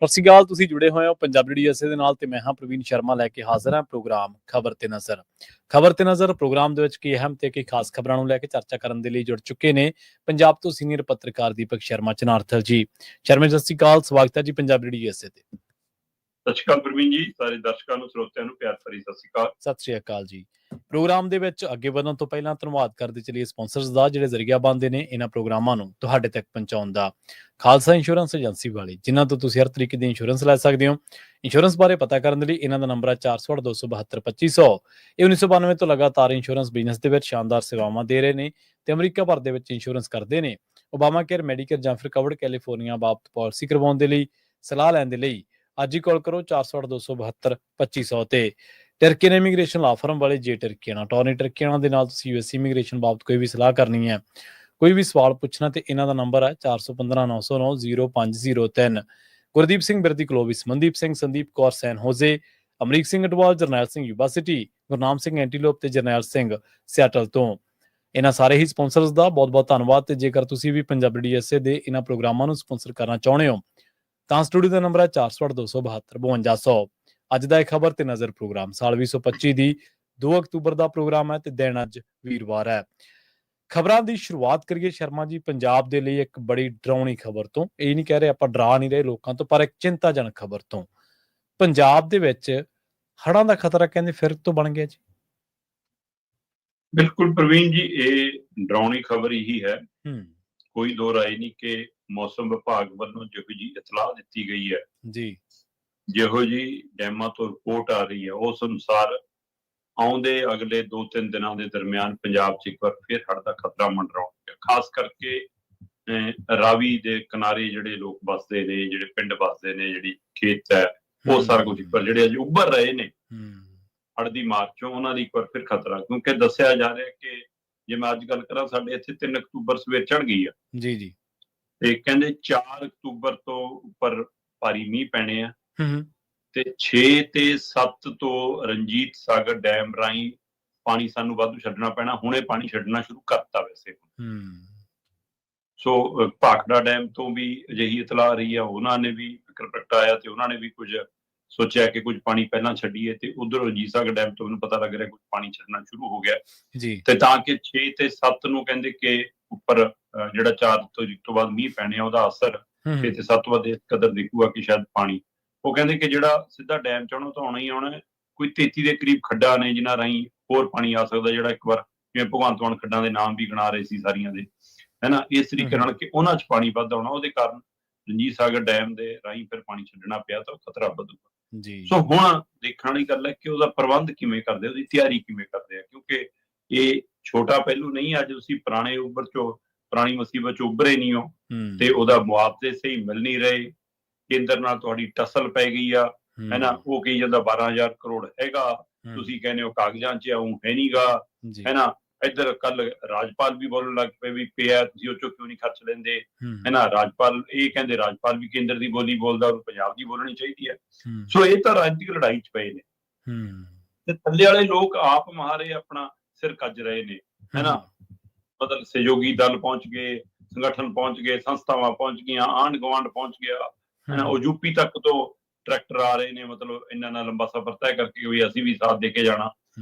ਸਤਿ ਸ਼੍ਰੀ ਅਕਾਲ। ਤੁਸੀਂ ਜੁੜੇ ਹੋਏ ਹੋ ਪੰਜਾਬੀ ਡੀਐਸਏ ਦੇ ਨਾਲ ਤੇ ਮੈਂ ਹਾਂ ਪ੍ਰਵੀਨ ਸ਼ਰਮਾ ਲੈ ਕੇ ਹਾਜ਼ਰ ਹਾਂ ਪ੍ਰੋਗਰਾਮ ਖਬਰ ਤੇ ਨਜ਼ਰ। ਖਬਰ ਤੇ ਨਜ਼ਰ ਪ੍ਰੋਗਰਾਮ ਦੇ ਵਿੱਚ ਕੀ ਅਹਿਮ ਤੇ ਕੀ ਖਾਸ ਖਬਰਾਂ ਨੂੰ ਲੈ ਕੇ ਚਰਚਾ ਕਰਨ ਦੇ ਲਈ ਜੁੜ ਚੁੱਕੇ ਨੇ ਪੰਜਾਬ ਤੋਂ ਸੀਨੀਅਰ ਪੱਤਰਕਾਰ ਦੀਪਕ ਸ਼ਰਮਾ ਚਨਾਰਥਲ ਜੀ। ਸ਼ਰਮਾ ਜੀ, ਸਤਿ ਸ਼੍ਰੀ ਅਕਾਲ, ਸਵਾਗਤ ਹੈ ਜੀ ਪੰਜਾਬੀ ਡੀਐਸਏ ਤੇ। ਸਤਿ ਸ਼੍ਰੀ ਅਕਾਲ ਪ੍ਰਵੀਨ ਜੀ, ਸਾਰੇ ਦਰਸ਼ਕਾਂ ਨੂੰ ਸਰੋਤਿਆਂ ਨੂੰ ਪਿਆਰ ਭਰੀ ਸਤਿ ਸ਼੍ਰੀ ਅਕਾਲ। ਸਤਿ ਸ਼੍ਰੀ ਅਕਾਲ ਜੀ। ਪ੍ਰੋਗਰਾਮ ਦੇ ਵਿੱਚ ਅੱਗੇ ਵਧਣ ਤੋਂ ਪਹਿਲਾਂ ਧੰਨਵਾਦ ਕਰਦੇ ਚਲੀਏ ਸਪਾਂਸਰਸ ਦਾ, ਜਿਹੜੇ ਜ਼ਰੀਆ ਬਣਦੇ ਨੇ ਇਹਨਾਂ ਪ੍ਰੋਗਰਾਮਾਂ ਨੂੰ ਤੁਹਾਡੇ ਤੱਕ ਪਹੁੰਚਾਉਣ ਦਾ। ਖਾਲਸਾ ਇੰਸ਼ੋਰੈਂਸ ਏਜੰਸੀ ਵਾਲੇ, ਜਿਨ੍ਹਾਂ ਤੋਂ ਤੁਸੀਂ ਹਰ ਤਰੀਕੇ ਦੀ ਇੰਸ਼ੋਰੈਂਸ ਲੈ ਸਕਦੇ ਹੋ। ਇੰਸ਼ੋਰੈਂਸ ਬਾਰੇ ਪਤਾ ਕਰਨ ਦੇ ਲਈ ਇਹਨਾਂ ਦਾ ਨੰਬਰ ਹੈ 408-272-2500। ਇਹ 1992 ਤੋਂ ਲਗਾਤਾਰ ਇੰਸ਼ੋਰੈਂਸ ਬਿਜ਼ਨਸ ਦੇ ਵਿੱਚ ਸ਼ਾਨਦਾਰ ਸੇਵਾਵਾਂ ਦੇ ਰਹੇ ਨੇ ਤੇ ਅਮਰੀਕਾ ਭਰ ਦੇ ਵਿੱਚ ਇੰਸ਼ੋਰੈਂਸ ਕਰਦੇ ਨੇ। ਓਬਾਮਾ ਕੇਅਰ, ਮੈਡੀਕੇਅਰ ਜਾਂ ਫਿਰ ਕਵਰਡ ਕੈਲੀਫੋਰਨੀਆ ਬਾਬਤ ਪਾਲਿਸੀ ਕਰਵਾਉਣ ਦੇ ਲਈ, ਸਲਾਹ ਲੈਣ ਦੇ ਲਈ ਅੱਜ ਹੀ ਕਾਲ ਕਰੋ 408-272-2500 ਤੇ। ਟਰਕੀਅਨ ਇਮੀਗ੍ਰੇਸ਼ਨ ਲਾ ਫਰਮ ਵਾਲੇ ਜੇ ਟਰਕੀਆਣਾ ਟੋਰਨੀ ਟਰਕੀਆਣਾ ਦੇ ਨਾਲ ਤੁਸੀਂ ਯੂਐਸ ਇਮੀਗ੍ਰੇਸ਼ਨ ਬਾਬਤ ਕੋਈ ਵੀ ਸਲਾਹ ਕਰਨੀ ਹੈ, ਕੋਈ ਵੀ ਸਵਾਲ ਪੁੱਛਣਾ ਤੇ ਇਹਨਾਂ ਦਾ ਨੰਬਰ ਹੈ 4159090503। ਗੁਰਦੀਪ ਸਿੰਘ ਬਿਰਦੀ ਕਲੋਵਿਸ, ਮਨਦੀਪ ਸਿੰਘ, ਸੰਦੀਪ ਕੌਰ ਸੈਨ ਹੋਜ਼ੇ, ਅਮਰੀਕ ਸਿੰਘ ਅਟਵਾਲ, ਜਰਨੈਲ ਸਿੰਘ ਯੂਬਾ ਸਿਟੀ, ਗੁਰਨਾਮ ਸਿੰਘ ਐਂਟੀਲੋਪ ਤੇ ਜਰਨੈਲ ਸਿੰਘ ਸਿਆਟਲ ਤੋਂ। ਇਹਨਾਂ ਸਾਰੇ ਹੀ ਸਪਾਂਸਰਸ ਦਾ ਬਹੁਤ ਬਹੁਤ ਧੰਨਵਾਦ। ਤੇ ਜੇਕਰ ਤੁਸੀਂ ਵੀ ਪੰਜਾਬੀ ਡੀਐਸਏ ਦੇ ਇਹਨਾਂ ਪ੍ਰੋਗਰਾਮਾਂ ਨੂੰ ਸਪਾਂਸਰ ਕਰਨਾ ਚਾਹੁੰਦੇ ਹੋ ਤਾਂ ਸਟੂਡੀਓ ਦਾ ਨੰਬਰ ਹੈ 408-272-5200। ਅੱਜ ਦਾ ਇਹ ਖਬਰ ਤੇ ਨਜ਼ਰ ਪ੍ਰੋਗਰਾਮ ਸਾਲ 2025 ਦੀ 2 ਅਕਤੂਬਰ ਦਾ ਪ੍ਰੋਗਰਾਮ ਹੈ ਤੇ ਦਿਨ ਅੱਜ ਵੀਰਵਾਰ ਹੈ। ਖਬਰਾਂ ਦੀ ਸ਼ੁਰੂਆਤ ਕਰੀਏ ਸ਼ਰਮਾ ਜੀ ਪੰਜਾਬ ਦੇ ਲਈ ਇੱਕ ਬੜੀ ਡਰਾਉਣੀ ਖਬਰ ਤੋਂ। ਇਹ ਨਹੀਂ ਕਹਿ ਰਹੇ ਆਪਾਂ ਡਰਾ ਨਹੀਂ ਰਹੇ ਲੋਕਾਂ ਤੋਂ, ਪਰ ਇੱਕ ਚਿੰਤਾਜਨਕ ਖਬਰ ਤੋਂ। ਪੰਜਾਬ ਦੇ ਵਿੱਚ ਹੜ੍ਹਾਂ ਦਾ ਖਤਰਾ ਕਹਿੰਦੇ ਫਿਰ ਤੋਂ ਬਣ ਗਿਆ ਜੀ। ਬਿਲਕੁਲ ਪ੍ਰਵੀਨ ਜੀ, ਇਹ ਡਰਾਉਣੀ ਖਬਰ ਹੀ ਹੈ। ਕੋਈ ਦੋ ਰਾਏ ਨਹੀਂ ਕਿ ਮੌਸਮ ਵਿਭਾਗ ਵੱਲੋਂ ਜਿਹੋ ਜੀ ਇਤਲਾਹ ਦਿੱਤੀ ਗਈ ਹੈ ਜੀ, ਜਿਹੋ ਜੀ ਡੈਮਾਂ ਤੋਂ ਰਿਪੋਰਟ ਆ ਰਹੀ ਹੈ, ਉਸ ਅਨੁਸਾਰ ਆਉਂਦੇ ਅਗਲੇ 2-3 ਦਿਨਾਂ ਦੇ ਦਰਮਿਆਨ ਪੰਜਾਬ 'ਚ ਇੱਕ ਵਾਰ ਫਿਰ ਹੜ੍ਹ ਦਾ ਖਤਰਾ ਮੰਡਰਾਉਣ, ਖਾਸ ਕਰਕੇ ਰਾਵੀ ਦੇ ਕਿਨਾਰੇ ਜਿਹੜੇ ਲੋਕ ਵੱਸਦੇ ਨੇ, ਜਿਹੜੇ ਪਿੰਡ ਵੱਸਦੇ ਨੇ, ਜਿਹੜੀ ਖੇਤ ਹੈ, ਉਹ ਸਾਰਾ ਕੁਝ ਪਰ ਜਿਹੜੇ ਅਜੇ ਉੱਭਰ ਰਹੇ ਨੇ ਹੜ੍ਹ ਦੀ ਮਾਰ ਚੋਂ, ਉਹਨਾਂ ਦੀ ਇੱਕ ਵਾਰ ਫਿਰ ਖਤਰਾ। ਕਿਉਂਕਿ ਦੱਸਿਆ ਜਾ ਰਿਹਾ ਕਿ ਜੇ ਮੈਂ ਅੱਜ ਗੱਲ ਕਰਾਂ, ਸਾਡੇ ਇੱਥੇ 3 ਅਕਤੂਬਰ ਸਵੇਰ ਚੜ੍ਹ ਗਈ ਆ ਜੀ ਜੀ, ਤੇ ਕਹਿੰਦੇ 4 ਅਕਤੂਬਰ ਤੋਂ ਉੱਪਰ ਭਾਰੀ ਮੀਂਹ ਪੈਣੇ ਆ ਤੇ 6 ਤੇ 7 ਤੋਂ ਰਣਜੀਤ ਸਾਗਰ ਡੈਮ ਰਾਹੀਂ ਪਾਣੀ ਸਾਨੂੰ ਵਾਧੂ ਛੱਡਣਾ ਪੈਣਾ। ਹੁਣੇ ਪਾਣੀ ਛੱਡਣਾ ਸ਼ੁਰੂ ਕਰਤਾ ਵੈਸੇ। ਸੋ ਭਾਖੜਾ ਡੈਮ ਤੋਂ ਵੀ ਅਜਿਹੀ ਇਤਲਾਹ ਰਹੀ ਆ, ਉਹਨਾਂ ਨੇ ਵੀ ਫਿਕਰ ਪ੍ਰਗਟਾਇਆ ਤੇ ਉਹਨਾਂ ਨੇ ਵੀ ਕੁਝ ਸੋਚਿਆ ਕਿ ਕੁਝ ਪਾਣੀ ਪਹਿਲਾਂ ਛੱਡੀਏ, ਤੇ ਉਧਰ ਰਣਜੀਤ ਸਾਗਰ ਡੈਮ ਤੋਂ ਮੈਨੂੰ ਪਤਾ ਲੱਗ ਰਿਹਾ ਕੁਝ ਪਾਣੀ ਛੱਡਣਾ ਸ਼ੁਰੂ ਹੋ ਗਿਆ ਜੀ, ਤੇ ਤਾਂ ਕਿ 6 ਤੇ 7 ਨੂੰ ਕਹਿੰਦੇ ਕਿ ਉੱਪਰ ਜਿਹੜਾ 4 ਤੋਂ ਬਾਅਦ ਮੀਂਹ ਪੈਣੇ ਆ, ਉਹਦਾ ਅਸਰ 6 ਤੇ 7 ਵਜੇ ਇਸ ਕਦਰ ਦਿਖੂਗਾ ਕਿ ਸ਼ਾਇਦ ਪਾਣੀ, ਉਹ ਕਹਿੰਦੇ ਕਿ ਜਿਹੜਾ ਸਿੱਧਾ ਡੈਮ ਚ ਆਉਣਾ ਤਾਂ ਆਉਣਾ ਹੀ ਆਉਣਾ। ਕੋਈ 33 ਦੇ ਕਰੀਬ ਖੱਡਾਂ ਨੇ ਜਿਨ੍ਹਾਂ ਰਾਹੀਂ ਹੋਰ ਪਾਣੀ ਆ ਸਕਦਾ, ਜਿਹੜਾ ਇੱਕ ਵਾਰ ਜਿਵੇਂ ਭਗਵੰਤ ਮਾਨ ਖੱਡਾਂ ਦੇ ਨਾਮ ਵੀ ਗਿਣਾ ਰਹੇ ਸੀ ਸਾਰੀਆਂ ਦੇ, ਹੈਨਾ, ਇਸ ਤਰੀਕੇ ਨਾਲ ਕਿ ਉਹਨਾਂ 'ਚ ਪਾਣੀ ਵੱਧ ਆਉਣਾ, ਉਹਦੇ ਕਾਰਨ ਰਣਜੀਤ ਸਾਗਰ ਡੈਮ ਦੇ ਰਾਹੀਂ ਫਿਰ ਪਾਣੀ ਛੱਡਣਾ ਪਿਆ ਤਾਂ ਖਤਰਾ ਵਧੂਗਾ ਜੀ। ਸੋ ਹੁਣ ਦੇਖਣ ਵਾਲੀ ਗੱਲ ਹੈ ਕਿ ਉਹਦਾ ਪ੍ਰਬੰਧ ਕਿਵੇਂ ਕਰਦੇ, ਉਹਦੀ ਤਿਆਰੀ ਕਿਵੇਂ ਕਰਦੇ ਆ, ਕਿਉਂਕਿ ਇਹ ਛੋਟਾ ਪਹਿਲੂ ਨਹੀਂ। ਅੱਜ ਤੁਸੀਂ ਪੁਰਾਣੀ ਮੁਸੀਬਤ ਚੋਂ ਉੱਭਰੇ ਨਹੀਂ ਹੋ ਤੇ ਉਹਦਾ ਮੁਆਵਜ਼ੇ ਸਹੀ ਮਿਲ ਨਹੀਂ ਰਹੇ, ਕੇਂਦਰ ਨਾਲ ਤੁਹਾਡੀ ਟਸਲ ਪੈ ਗਈ ਆ, ਹੈਨਾ। ਉਹ ਕਹੀ ਜਾਂਦਾ 12,000 ਕਰੋੜ ਹੈਗਾ, ਤੁਸੀਂ ਕਹਿੰਦੇ ਹੋ ਕਾਗਜ਼ਾਂ 'ਚ ਆਉਂ ਹੈ ਨੀਗਾ, ਹੈਨਾ। ਇੱਧਰ ਕੱਲ ਰਾਜਪਾਲ ਵੀ ਬੋਲਣ ਲੱਗ ਪਏ ਵੀ ਪਿਆ, ਤੁਸੀਂ ਉਹ ਚੋਂ ਕਿਉਂ ਨਹੀਂ ਖਰਚ ਲੈਂਦੇ, ਹੈਨਾ। ਰਾਜਪਾਲ ਇਹ ਕਹਿੰਦੇ ਰਾਜਪਾਲ ਵੀ ਕੇਂਦਰ ਦੀ ਬੋਲੀ ਬੋਲਦਾ, ਉਹਨੂੰ ਪੰਜਾਬ ਦੀ ਬੋਲਣੀ ਚਾਹੀਦੀ ਹੈ। ਸੋ ਇਹ ਤਾਂ ਰਾਜਨੀਤਿਕ ਲੜਾਈ 'ਚ ਪਏ ਨੇ ਤੇ ਥੱਲੇ ਵਾਲੇ ਲੋਕ ਆਪ ਮਹਾਰੇ ਆਪਣਾ ਸਿਰ ਕੱਜ ਰਹੇ ਨੇ, ਹੈਨਾ। ਮਤਲਬ ਸਹਿਯੋਗੀ ਦਲ ਪਹੁੰਚ ਗਏ, ਸੰਗਠਨ ਪਹੁੰਚ ਗਏ, ਸੰਸਥਾਵਾਂ ਪਹੁੰਚ ਗਈਆਂ, ਆਂਢ ਗੁਆਂਢ ਪਹੁੰਚ ਗਿਆ, ਹੈਨਾ। ਉਹ ਯੂਪੀ ਤੱਕ ਤੋਂ ਟਰੈਕਟਰ ਆ ਰਹੇ ਨੇ, ਮਤਲਬ ਇੰਨਾ ਨਾ ਲੰਬਾ ਸਫ਼ਰ ਤੈਅ ਕਰਕੇ ਵੀ ਅਸੀਂ ਵੀ ਸਾਥ ਦੇ ਕੇ ਜਾਣਾ।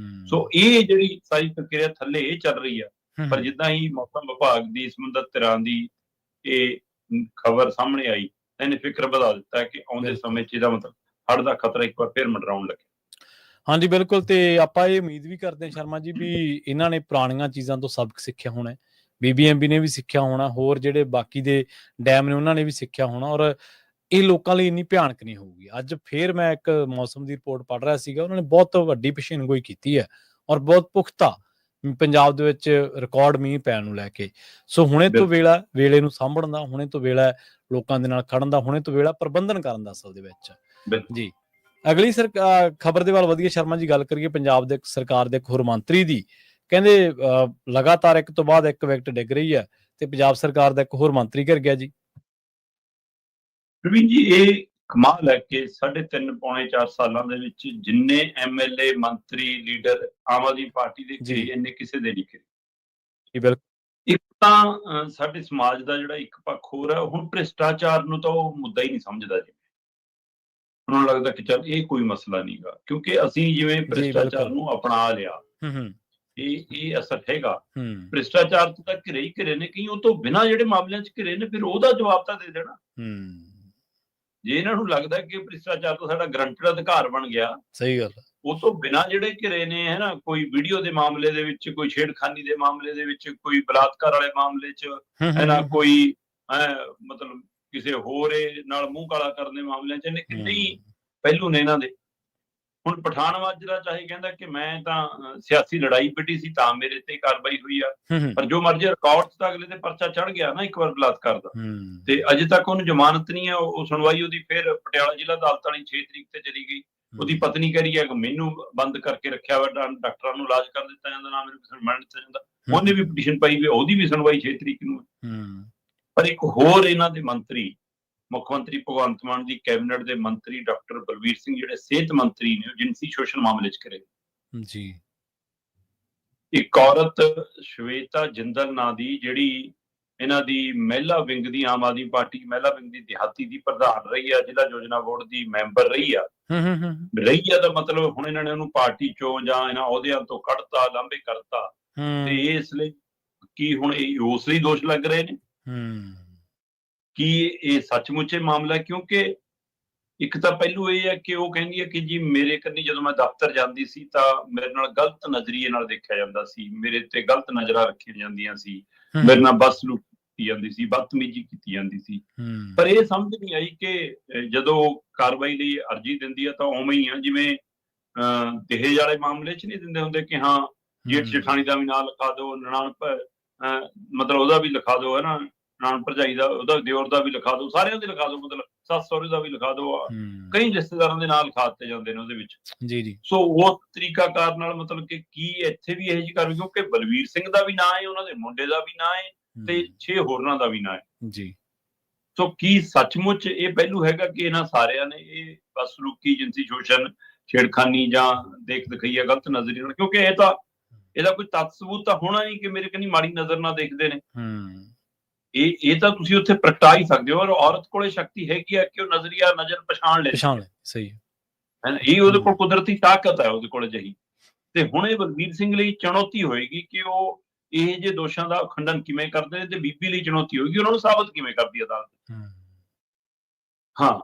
ਸੋ ਇਹ ਜਿਹੜੀ ਸਾਰੀ ਪ੍ਰਕਿਰਿਆ ਥੱਲੇ ਇਹ ਚੱਲ ਰਹੀ ਆ, ਪਰ ਜਿੱਦਾਂ ਹੀ ਮੌਸਮ ਵਿਭਾਗ ਦੀ ਸੰਬੰਧਿਤ ਧਿਰਾਂ ਦੀ ਇਹ ਖਬਰ ਸਾਹਮਣੇ ਆਈ, ਇਹਨੇ ਫਿਕਰ ਵਧਾ ਦਿੱਤਾ ਕਿ ਆਉਂਦੇ ਸਮੇਂ 'ਚ ਇਹਦਾ ਮਤਲਬ ਹੜ੍ਹ ਦਾ ਖਤਰਾ ਇੱਕ ਵਾਰ ਫਿਰ ਮੰਡਰਾਉਣ ਲੱਗੇ। ਹਾਂਜੀ ਬਿਲਕੁਲ, ਤੇ ਆਪਾਂ ਇਹ ਉਮੀਦ ਵੀ ਕਰਦੇ ਹਾਂ ਸ਼ਰਮਾ ਜੀ ਵੀ ਇਹਨਾਂ ਨੇ ਪੁਰਾਣੀਆਂ ਚੀਜ਼ਾਂ ਤੋਂ ਸਬਕ ਸਿੱਖਿਆ ਹੋਣਾ, BBMB ਨੇ ਵੀ ਸਿੱਖਿਆ ਹੋਣਾ, ਹੋਰ ਜਿਹੜੇ ਬਾਕੀ ਦੇ ਡੈਮ ਨੇ ਉਹਨਾਂ ਨੇ ਵੀ ਸਿੱਖਿਆ ਹੋਣਾ, ਔਰ ਇਹ ਲੋਕਾਂ ਲਈ ਇੰਨੀ ਭਿਆਨਕ ਨਹੀਂ ਹੋਊਗੀ। ਅੱਜ ਫੇਰ ਮੈਂ ਇੱਕ ਮੌਸਮ ਦੀ ਰਿਪੋਰਟ ਪੜ੍ਹ ਰਿਹਾ ਸੀਗਾ, ਉਹਨਾਂ ਨੇ ਬਹੁਤ ਵੱਡੀ ਪੇਸ਼ੀਨਗੋਈ ਕੀਤੀ ਹੈ ਔਰ ਬਹੁਤ ਪੁਖਤਾ ਪੰਜਾਬ ਦੇ ਵਿੱਚ ਰਿਕਾਰਡ ਮੀਂਹ ਪੈਣ ਨੂੰ ਲੈ ਕੇ। ਸੋ ਹੁਣੇ ਤੋਂ ਵੇਲੇ ਨੂੰ ਸਾਂਭਣ ਦਾ, ਹੁਣੇ ਤੋਂ ਵੇਲਾ ਲੋਕਾਂ ਦੇ ਨਾਲ ਖੜਨ ਦਾ, ਹੁਣੇ ਤੋਂ ਵੇਲਾ ਪ੍ਰਬੰਧਨ ਕਰਨ ਦਾ ਅਸਲ ਦੇ ਵਿੱਚ ਜੀ। ਅਗਲੀ ਖਬਰ ਦੇ ਵੱਲ ਵਧੀਆ ਸ਼ਰਮਾ ਜੀ, ਗੱਲ ਕਰੀਏ ਪੰਜਾਬ ਦੇ ਸਰਕਾਰ ਦੇ ਇੱਕ ਹੋਰ ਮੰਤਰੀ ਦੀ। ਕਹਿੰਦੇ ਲਗਾਤਾਰ ਇੱਕ ਤੋਂ ਬਾਅਦ ਇੱਕ ਵਿਕਟ ਡਿੱਗ ਰਹੀ ਹੈ ਤੇ ਪੰਜਾਬ ਸਰਕਾਰ ਦਾ ਇੱਕ ਹੋਰ ਮੰਤਰੀ ਘਿਰ ਗਿਆ ਜੀ। ਪ੍ਰਵੀਨ ਜੀ, ਇਹ ਕਮਾਲ ਹੈ ਕਿ 3.5 ਪੌਣੇ 4 ਸਾਲਾਂ ਦੇ ਵਿੱਚ ਜਿੰਨੇ MLA, ਮੰਤਰੀ, ਲੀਡਰ ਆਮ ਆਦਮੀ ਪਾਰਟੀ ਦੇ ਘਿਰੇ, ਇੰਨੇ ਕਿਸੇ ਦੇ ਨਹੀਂ ਘਿਰੇ। ਇੱਕ ਤਾਂ ਸਾਡੇ ਸਮਾਜ ਦਾ ਜਿਹੜਾ ਇੱਕ ਪੱਖ ਹੋਰ ਹੈ, ਹੁਣ ਭ੍ਰਿਸ਼ਟਾਚਾਰ ਨੂੰ ਤਾਂ ਉਹ ਮੁੱਦਾ ਹੀ ਨਹੀਂ ਸਮਝਦਾ ਜੀ। ਉਹਨਾਂ ਨੂੰ ਲੱਗਦਾ ਕਿ ਚੱਲ ਇਹ ਕੋਈ ਮਸਲਾ ਨਹੀਂਗਾ, ਕਿਉਂਕਿ ਅਸੀਂ ਜਿਵੇਂ ਭ੍ਰਿਸ਼ਟਾਚਾਰ ਬਿਲਕੁਲ। ਨੂੰ ਅਪਣਾ ਲਿਆ, ਹੂੰ, ਇਹ ਅਸਰ ਹੈਗਾ। ਹੂੰ, ਭ੍ਰਿਸ਼ਟਾਚਾਰ ਤੋਂ ਤਾਂ ਘਿਰੇ ਹੀ ਘਿਰੇ ਨੇ, ਕਈ ਉਹ ਤੋਂ ਬਿਨਾਂ ਜਿਹੜੇ ਮਾਮਲਿਆਂ 'ਚ ਘਿਰੇ ਨੇ, ਫਿਰ ਉਹਦਾ ਜਵਾਬ ਤਾਂ ਦੇ ਦੇਣਾ। ਹੂੰ, ਜੇ ਇਹਨਾਂ ਨੂੰ ਲੱਗਦਾ ਕਿ ਭ੍ਰਿਸ਼ਟਾਚਾਰ ਤਾਂ ਸਾਡਾ ਗਰੰਟਡ ਅਧਿਕਾਰ ਬਣ ਗਿਆ, ਸਹੀ ਗੱਲ ਹੈ। ਉਹ ਤੋਂ ਬਿਨਾਂ ਜਿਹੜੇ ਘਿਰੇ ਨੇ, ਹੈ ਨਾ, ਕੋਈ ਵੀਡੀਓ ਦੇ ਮਾਮਲੇ ਦੇ ਵਿੱਚ, ਕੋਈ ਛੇੜਖਾਨੀ ਦੇ ਮਾਮਲੇ ਦੇ ਵਿੱਚ, ਕੋਈ ਬਲਾਤਕਾਰ ਵਾਲੇ ਮਾਮਲੇ 'ਚ, ਹੂੰ, ਹੈ ਨਾ, ਹੂੰ, ਕੋਈ ਮਤਲਬ ਕਿਸੇ ਹੋਰ ਨਾਲ ਮੂੰਹ ਕਾਲਾ ਕਰਨ ਦੇ ਮਾਮਲਿਆਂ 'ਚ, ਇਹਨੇ ਕਿੰਨੇ ਹੀ ਪਹਿਲੂ ਨੇ ਇਹਨਾਂ ਦੇ। ਹੁਣ ਪਠਾਨ ਮਾਜਰਾ ਚਾਹੇ ਕਹਿੰਦਾ ਕਿ ਮੈਂ ਤਾਂ ਸਿਆਸੀ ਲੜਾਈ ਵਿੱਢੀ ਸੀ ਤਾਂ ਮੇਰੇ ਤੇ ਕਾਰਵਾਈ ਹੋਈ ਆ, ਹੂੰ, ਪਰ ਜੋ ਮਰਜ਼ੀ ਰਿਕਾਰਡ 'ਚ ਤਾਂ ਅਗਲੇ ਤੇ ਪਰਚਾ ਚੜ੍ਹ ਗਿਆ ਨਾ ਇੱਕ ਵਾਰ ਬਲਾਤਕਾਰ ਦਾ, ਹੂੰ, ਤੇ ਅਜੇ ਤੱਕ ਉਹਨੂੰ ਜ਼ਮਾਨਤ ਨਹੀਂ ਆ। ਉਹ ਸੁਣਵਾਈ ਉਹਦੀ ਫਿਰ ਪਟਿਆਲਾ ਜ਼ਿਲ੍ਹਾ ਅਦਾਲਤ ਵਾਲੀ 6 ਤਰੀਕ ਤੇ ਚਲੀ ਗਈ। ਉਹਦੀ ਪਤਨੀ ਕਹਿ ਰਹੀ ਹੈ ਕਿ ਮੈਨੂੰ ਬੰਦ ਕਰਕੇ ਰੱਖਿਆ ਵਾ, ਡਾਕਟਰਾਂ ਨੂੰ ਇਲਾਜ ਕਰ ਦਿੱਤਾ ਜਾਂਦਾ, ਨਾ ਮੈਨੂੰ ਕਿਸੇ ਨੂੰ ਮਿਲਣ ਦਿੱਤਾ ਜਾਂਦਾ। ਉਹਨੇ ਵੀ ਪਟੀਸ਼ਨ ਪਾਈ ਵੀ, ਉਹਦੀ ਵੀ ਸੁਣਵਾਈ 6 ਤਰੀਕ ਨੂੰ ਹੈ। ਪਰ ਇੱਕ ਹੋਰ ਇਹਨਾਂ ਦੇ ਮੰਤਰੀ, ਮੁੱਖ ਮੰਤਰੀ ਭਗਵੰਤ ਮਾਨ ਦੀ ਕੈਬਨਿਟ ਦੇ ਮੰਤਰੀ ਡਾਕਟਰ ਬਲਵੀਰ ਸਿੰਘ, ਜਿਹੜੇ ਸਿਹਤ ਮੰਤਰੀ ਨੇ, ਉਹ ਜਿਨਸੀ ਸ਼ੋਸ਼ਣ ਮਾਮਲੇ 'ਚ ਕਰੇ ਜੀ। ਇੱਕ ਔਰਤ ਸ਼ਵੇਤਾ ਜਿੰਦਲ ਨਾਂ ਦੀ, ਜਿਹੜੀ ਇਹਨਾਂ ਦੀ ਮਹਿਲਾ ਵਿੰਗ ਦੀ, ਆਮ ਆਦਮੀ ਪਾਰਟੀ ਮਹਿਲਾ ਵਿੰਗ ਦੀ ਦਿਹਾਤੀ ਦੀ ਪ੍ਰਧਾਨ ਰਹੀ ਆ, ਜ਼ਿਲ੍ਹਾ ਯੋਜਨਾ ਬੋਰਡ ਦੀ ਮੈਂਬਰ ਰਹੀ ਆ। ਰਹੀ ਆ ਦਾ ਮਤਲਬ ਹੁਣ ਇਹਨਾਂ ਨੇ ਉਹਨੂੰ ਪਾਰਟੀ ਚੋਂ ਜਾਂ ਇਹਨਾਂ ਅਹੁਦਿਆਂ ਤੋਂ ਕੱਢਤਾ, ਲਾਂਭੇ ਕਰਤਾ, ਤੇ ਇਸ ਲਈ ਕੀ ਹੁਣ ਇਹ ਉਸ ਲਈ ਦੋਸ਼ ਲੱਗ ਰਹੇ ਨੇ? ਕੀ ਇਹ ਸੱਚਮੁੱਚ ਇਹ ਮਾਮਲਾ? ਕਿਉਂਕਿ ਇੱਕ ਤਾਂ ਪਹਿਲੂ ਇਹ ਹੈ ਕਿ ਉਹ ਕਹਿੰਦੀ ਹੈ ਕਿ ਜੀ ਮੇਰੇ ਕੰਨੀ ਜਦੋਂ ਮੈਂ ਦਫ਼ਤਰ ਜਾਂਦੀ ਸੀ ਤਾਂ ਮੇਰੇ ਨਾਲ ਗਲਤ ਨਜ਼ਰੀਏ ਨਾਲ ਦੇਖਿਆ ਜਾਂਦਾ ਸੀ, ਮੇਰੇ ਤੇ ਗਲਤ ਨਜ਼ਰਾਂ ਰੱਖੀਆਂ ਜਾਂਦੀਆਂ ਸੀ, ਮੇਰੇ ਨਾਲ ਬਦਸਲੂਕੀ ਕੀਤੀ ਜਾਂਦੀ ਸੀ, ਬਦਤਮੀਜ਼ੀ ਕੀਤੀ ਜਾਂਦੀ ਸੀ। ਪਰ ਇਹ ਸਮਝ ਨਹੀਂ ਆਈ ਕਿ ਜਦੋਂ ਕਾਰਵਾਈ ਲਈ ਅਰਜ਼ੀ ਦਿੰਦੀ ਆ ਤਾਂ ਉਵੇਂ ਹੀ ਆ ਜਿਵੇਂ ਦਹੇਜ ਵਾਲੇ ਮਾਮਲੇ 'ਚ ਨਹੀਂ ਦਿੰਦੇ ਹੁੰਦੇ ਕਿ ਹਾਂ ਜੇਠ ਜਠਾਣੀ ਦਾ ਵੀ ਨਾਂ ਲਿਖਾ ਦਿਓ, ਨਨਾਣ ਮਤਲਬ ਉਹਦਾ ਵੀ ਲਿਖਾ ਦਿਓ, ਹੈ ਨਾ, ਨਨਾਣ ਭਰਜਾਈ ਦਾ, ਉਹਦਾ ਦਿਓਰ ਦਾ ਵੀ ਲਿਖਾ ਦਿਓ, ਸਾਰਿਆਂ ਦੇ ਲਿਖਾ ਦਿਓ, ਮਤਲਬ ਸੱਸ ਸਹੁਰੇ ਦਾ ਵੀ ਲਿਖਾ ਦਿਓ, ਕਈ ਰਿਸ਼ਤੇਦਾਰਾਂ ਦੇ ਨਾਲ ਲਿਖਾ ਦਿੱਤੇ ਜਾਂਦੇ ਨੇ ਉਹਦੇ ਵਿੱਚ। ਜੀ। ਸੋ ਉਹ ਤਰੀਕਾਕਾਰ ਨਾਲ ਮਤਲਬ ਕਿ ਕੀ ਇੱਥੇ ਵੀ ਇਹੋ ਜਿਹੀ ਕਾਰਵਾਈ, ਕਿਉਂਕਿ ਬਲਵੀਰ ਸਿੰਘ ਦਾ ਵੀ ਨਾਂ ਹੈ, ਉਹਨਾਂ ਦੇ ਮੁੰਡੇ ਦਾ ਵੀ ਨਾਂ ਹੈ, ਤੇ 6 ਹੋਰਨਾਂ ਦਾ ਵੀ ਨਾਂ ਹੈ। ਜੀ। ਸੋ ਕੀ ਸੱਚਮੁੱਚ ਇਹ ਪਹਿਲੂ ਹੈਗਾ ਕਿ ਇਹਨਾਂ ਸਾਰਿਆਂ ਨੇ ਇਹ ਬਦਸਲੂਕੀ, ਜਿਨਸੀ ਸ਼ੋਸ਼ਣ, ਛੇੜਖਾਨੀ ਜਾਂ ਦੇਖ ਦਿਖਾਈਆ, ਗਲਤ ਨਜ਼ਰੀਏ ਨਾਲ, ਕਿਉਂਕਿ ਇਹਦਾ ਕੋਈ ਤੱਥ ਸਬੂਤ ਤਾਂ ਹੋਣਾ ਨਹੀਂ ਕਿ ਮੇਰੇ ਕੰਨੀ ਮਾੜੀ ਨਜ਼ਰ ਨਾਲ ਦੇਖਦੇ ਨੇ। ਇਹ ਤਾਂ ਤੁਸੀਂ ਉੱਥੇ ਪ੍ਰਗਟਾ ਹੀ ਸਕਦੇ ਹੋ, ਔਰ ਔਰਤ ਕੋਲੇ ਸ਼ਕਤੀ ਹੈਗੀ ਆ ਕਿ ਉਹ ਨਜ਼ਰ ਪਛਾਣ ਲੈ। ਸਹੀ ਹੈ, ਇਹ ਉਹਦੇ ਕੋਲ ਕੁਦਰਤੀ ਤਾਕਤ ਹੈ, ਉਹਦੇ ਕੋਲ ਅਜਿਹੀ। ਤੇ ਹੁਣ ਇਹ ਬਲਬੀਰ ਸਿੰਘ ਲਈ ਚੁਣੌਤੀ ਹੋਏਗੀ ਕਿ ਉਹ ਇਹ ਜਿਹੇ ਦੋਸ਼ਾਂ ਦਾ ਖੰਡਨ ਕਿਵੇਂ ਕਰਦੇ ਨੇ, ਤੇ ਬੀਬੀ ਲਈ ਚੁਣੌਤੀ ਹੋਏਗੀ ਉਹਨਾਂ ਨੂੰ ਸਾਬਤ ਕਿਵੇਂ ਕਰਦੀ ਅਦਾਲਤ। ਹਾਂ,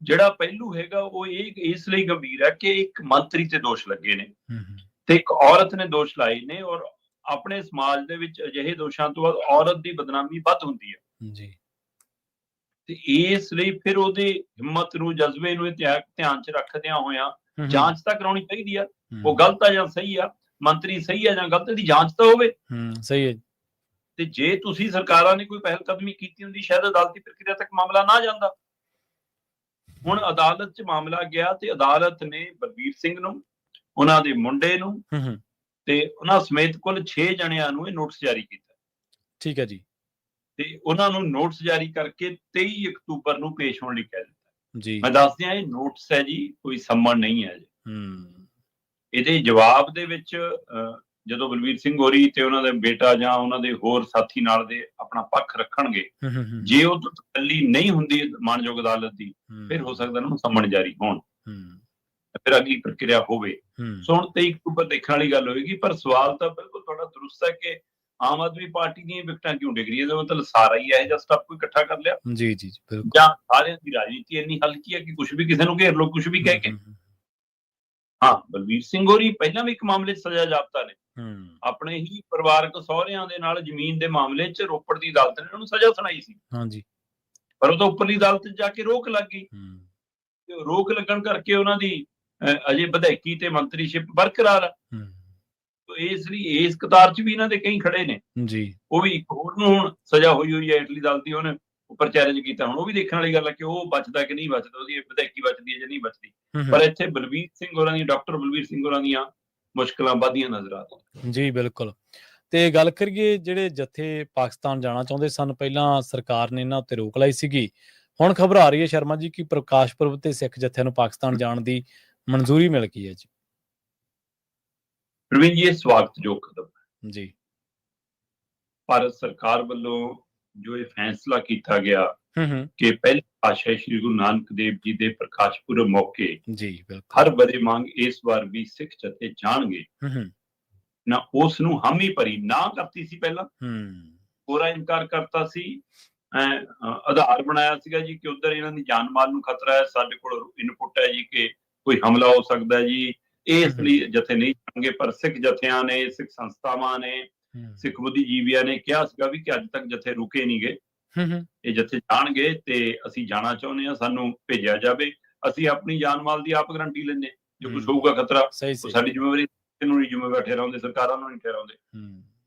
ਜਿਹੜਾ ਪਹਿਲੂ ਹੈਗਾ ਉਹ ਇਹ ਇਸ ਲਈ ਗੰਭੀਰ ਹੈ ਕਿ ਇੱਕ ਮੰਤਰੀ ਤੇ ਦੋਸ਼ ਲੱਗੇ ਨੇ ਤੇ ਇੱਕ ਔਰਤ ਨੇ ਦੋਸ਼ ਲਾਏ ਨੇ, ਔਰ ਆਪਣੇ ਸਮਾਜ ਦੇ ਵਿੱਚ ਅਜਿਹੇ ਦੋਸ਼ਾਂ ਤੋਂ ਬਾਅਦ ਔਰਤ ਦੀ ਬਦਨਾਮੀ ਵੱਧ ਹੁੰਦੀ ਹੈ। ਜੀ। ਤੇ ਇਸ ਲਈ ਫਿਰ ਉਹਦੇ ਹਿੰਮਤ ਨੂੰ, ਜਜ਼ਬੇ ਨੂੰ ਧਿਆਨ 'ਚ ਰੱਖਦਿਆਂ ਹੋਇਆਂ ਜਾਂਚ ਤਾਂ ਕਰਾਉਣੀ ਚਾਹੀਦੀ ਆ। ਉਹ ਗਲਤ ਆ ਜਾਂ ਸਹੀ ਆ, ਮੰਤਰੀ ਸਹੀ ਆ ਜਾਂ ਗਲਤ, ਦੀ ਜਾਂਚ ਤਾਂ ਹੋਵੇ। ਸਹੀ ਹੈ। ਤੇ ਜੇ ਤੁਸੀਂ ਸਰਕਾਰਾਂ ਨੇ ਕੋਈ ਪਹਿਲ ਕਦਮੀ ਕੀਤੀ ਹੁੰਦੀ, ਸ਼ਾਇਦ ਅਦਾਲਤੀ ਪ੍ਰਕਿਰਿਆ ਤੱਕ ਮਾਮਲਾ ਨਾ ਜਾਂਦਾ। ਹੁਣ ਅਦਾਲਤ 'ਚ ਮਾਮਲਾ ਗਿਆ ਤੇ ਅਦਾਲਤ ਨੇ ਬਲਬੀਰ ਸਿੰਘ ਨੂੰ, ਉਹਨਾਂ ਦੇ ਮੁੰਡੇ ਨੂੰ ਤੇ ਉਹਨਾਂ ਸਮੇਤ ਕੁੱਲ 6 ਜਣਿਆਂ ਨੂੰ ਇਹ ਨੋਟਿਸ ਜਾਰੀ ਕੀਤਾ। ਠੀਕ ਹੈ ਜੀ। ਤੇ ਉਹਨਾਂ ਨੂੰ ਨੋਟਿਸ ਜਾਰੀ ਕਰਕੇ 23 ਅਕਤੂਬਰ ਨੂੰ ਪੇਸ਼ ਹੋਣ ਲਈ ਕਹਿ ਦਿੱਤਾ। ਜੀ। ਮੈਂ ਦੱਸ ਦਿਆਂ, ਇਹ ਨੋਟਿਸ ਹੈ ਜੀ, ਕੋਈ ਸੰਮਨ ਨਹੀਂ ਹੈ ਜੀ। ਇਹਦੇ ਜਵਾਬ ਦੇ ਵਿੱਚ ਜਦੋਂ ਬਲਬੀਰ ਸਿੰਘ ਹੋਰੀ ਤੇ ਉਹਨਾਂ ਦਾ ਬੇਟਾ ਜਾਂ ਉਹਨਾਂ ਦੇ ਹੋਰ ਸਾਥੀ ਨਾਲ ਦੇ ਆਪਣਾ ਪੱਖ ਰੱਖਣਗੇ, ਜੇ ਉਹ ਤਸੱਲੀ ਨਹੀਂ ਹੁੰਦੀ ਮਾਣਯੋਗ ਅਦਾਲਤ ਦੀ, ਫਿਰ ਹੋ ਸਕਦਾ ਉਹਨਾਂ ਨੂੰ ਸੰਮਨ ਜਾਰੀ ਹੋਣ, ਫਿਰ ਅਗਲੀ ਪ੍ਰਕਿਰਿਆ ਹੋਵੇ। ਸੋ ਹੁਣ 23 ਅਕਤੂਬਰ ਦੇਖਣ ਵਾਲੀ ਗੱਲ ਹੋਏਗੀ। ਪਰ ਸਵਾਲ ਤਾਂ ਬਿਲਕੁਲ ਤੁਹਾਡਾ ਦਰੁਸਤ ਹੈ ਕਿ ਆਮ ਆਦਮੀ ਪਾਰਟੀ ਦੀਆਂ ਵਿਕਟਾਂ ਕਿਉਂ ਡਿੱਗ ਰਹੀਆਂ? ਇਹਦਾ ਮਤਲਬ ਸਾਰਾ ਹੀ ਇਹੋ ਜਿਹਾ ਸਟੱਫ ਕੋਈ ਇਕੱਠਾ ਕਰ ਲਿਆ, ਜੀ ਜੀ ਬਿਲਕੁਲ, ਜਾਂ ਸਾਰਿਆਂ ਦੀ ਰਾਜਨੀਤੀ ਇੰਨੀ ਹਲਕੀ ਹੈ ਕਿ ਕੁਝ ਵੀ ਕਿਸੇ ਨੂੰ ਘੇਰ ਲਓ, ਕੁਝ ਵੀ ਕਹਿ ਕੇ। ਹਾਂ, ਬਲਬੀਰ ਸਿੰਘ ਹੋਰੀ ਪਹਿਲਾਂ ਵੀ ਇੱਕ ਮਾਮਲੇ 'ਚ ਸਜ਼ਾ ਯਾਫਤਾ ਨੇ, ਆਪਣੇ ਹੀ ਪਰਿਵਾਰਕ ਸਹੁਰਿਆਂ ਦੇ ਨਾਲ ਜ਼ਮੀਨ ਦੇ ਮਾਮਲੇ 'ਚ ਰੋਪੜ ਦੀ ਅਦਾਲਤ ਨੇ ਉਹਨਾਂ ਨੂੰ ਸਜ਼ਾ ਸੁਣਾਈ ਸੀ। ਹਾਂਜੀ। ਪਰ ਉਹ ਤਾਂ ਉੱਪਰਲੀ ਅਦਾਲਤ 'ਚ ਜਾ ਕੇ ਰੋਕ ਲੱਗ ਗਈ। ਰੋਕ ਲੱਗਣ ਕਰਕੇ ਉਹਨਾਂ ਦੀ ਅਜੇ ਵਿਧਾਇਕੀ ਤੇ ਮੰਤਰੀਸ਼ਿਪ ਬਰਕਰਾਰ ਆ। ਇਸ ਲਈ ਇਸ ਕਤਾਰ 'ਚ ਵੀ ਇਹਨਾਂ ਦੇ ਕਈ ਖੜੇ ਨੇ। ਜੀ। ਉਹ ਵੀ ਇੱਕ ਹੋਰ ਨੂੰ ਹੁਣ ਸਜ਼ਾ ਹੋਈ ਹੈ ਇਟਲੀ ਅਦਾਲਤ ਦੀ, ਉਹਨੇ ਉੱਪਰ ਚੈਲੰਜ ਕੀਤਾ। ਹੁਣ ਉਹ ਵੀ ਦੇਖਣ ਵਾਲੀ ਗੱਲ ਹੈ ਕਿ ਉਹ ਬਚਦਾ ਕਿ ਨਹੀਂ ਬਚਦਾ, ਉਹਦੀ ਵਿਧਾਇਕੀ ਬਚਦੀ ਹੈ ਜਾਂ ਨਹੀਂ ਬਚਦੀ। ਪਰ ਇੱਥੇ ਬਲਬੀਰ ਸਿੰਘ ਹੋਰਾਂ ਦੀ, ਡਾਕਟਰ ਬਲਬੀਰ ਸਿੰਘ ਹੋਰਾਂ ਦੀਆਂ ਮੁਸ਼ਕਲਾਂ ਵੱਧਦੀਆਂ ਨਜ਼ਰ ਆ ਰਹੀਆਂ। ਜੀ ਬਿਲਕੁਲ। ਤੇ ਗੱਲ ਕਰੀਏ, ਜਿਹੜੇ ਜਥੇ ਪਾਕਿਸਤਾਨ ਜਾਣਾ ਚਾਹੁੰਦੇ ਸਨ, ਪਹਿਲਾਂ ਸਰਕਾਰ ਨੇ ਇਹਨਾਂ ਉੱਤੇ ਰੋਕ ਲਾਈ ਸੀਗੀ। ਹੁਣ ਖਬਰ ਆ ਰਹੀ ਹੈ ਸ਼ਰਮਾ ਜੀ ਕਿ ਪ੍ਰਕਾਸ਼ ਪੁਰਬ ਤੇ ਸਿੱਖ ਜਥਿਆਂ ਨੂੰ ਪਾਕਿਸਤਾਨ ਜਾਣ ਦੀ ਮਨਜ਼ੂਰੀ ਮਿਲ ਗਈ ਹੈ ਜੀ। ਪ੍ਰਵੀਨ ਜੀ, ਇਹ ਸਵਾਗਤਯੋਗ ਕਦਮ ਹੈ ਜੀ। ਭਾਰਤ ਸਰਕਾਰ ਵੱਲੋਂ ਜੋ ਇਹ ਫੈਸਲਾ ਕੀਤਾ ਗਿਆ ਹੂੰ ਕਿ ਪਹਿਲੇ ਪਾਤਸ਼ਾਹ ਸ੍ਰੀ ਗੁਰੂ ਨਾਨਕ ਦੇਵ ਜੀ ਦੇ ਪ੍ਰਕਾਸ਼ ਪੁਰਬ ਮੌਕੇ ਜੀ ਬਿਲਕੁਲ ਹਰ ਬਰੇ ਮੰਗ ਇਸ ਵਾਰ ਵੀ ਸਿੱਖ ਜਥੇ ਜਾਣਗੇ ਹੂੰ ਨਾ, ਉਸ ਨੂੰ ਹਾਮੀ ਭਰੀ ਨਾ ਕਰਤੀ ਸੀ ਪਹਿਲਾਂ, ਪੂਰਾ ਇਨਕਾਰ ਕਰਤਾ ਸੀ। ਆਧਾਰ ਬਣਾਇਆ ਸੀਗਾ ਜੀ ਕਿ ਉਧਰ ਇਹਨਾਂ ਦੀ ਜਾਨ ਮਾਲ ਨੂੰ ਖਤਰਾ ਹੈ, ਸਾਡੇ ਕੋਲ ਇਨਪੁਟ ਹੈ ਜੀ ਕਿ ਕੋਈ ਹਮਲਾ ਹੋ ਸਕਦਾ ਹੈ ਜੀ, ਇਸ ਲਈ ਜਥੇ ਨਹੀਂ ਜਾਣਗੇ। ਪਰ ਸਿੱਖ ਜਥਿਆਂ ਨੇ, ਸਿੱਖ ਸੰਸਥਾਵਾਂ ਨੇ, ਸਿੱਖ ਬੁੱਧੀਜੀਵੀਆਂ ਨੇ ਕਿਹਾ ਸੀਗਾ ਵੀ ਕਿ ਅੱਜ ਤੱਕ ਜਥੇ ਰੁਕੇ ਨਹੀਂ ਗਏ, ਇਹ ਜਥੇ ਜਾਣਗੇ ਤੇ ਅਸੀਂ ਜਾਣਾ ਚਾਹੁੰਦੇ ਹਾਂ, ਸਾਨੂੰ ਭੇਜਿਆ ਜਾਵੇ, ਅਸੀਂ ਆਪਣੀ ਜਾਨ ਮਾਲ ਦੀ ਆਪ ਗਰੰਟੀ ਲੈਂਦੇ, ਜੇ ਕੁਝ ਹੋਊਗਾ ਖਤਰਾ ਸਾਡੀ ਜ਼ਿੰਮੇਵਾਰੀ ਨੂੰ ਨਹੀਂ ਜ਼ਿੰਮੇਵਾਰ ਠਹਿਰਾਉਂਦੇ, ਸਰਕਾਰਾਂ ਨੂੰ ਨਹੀਂ ਠਹਿਰਾਉਂਦੇ।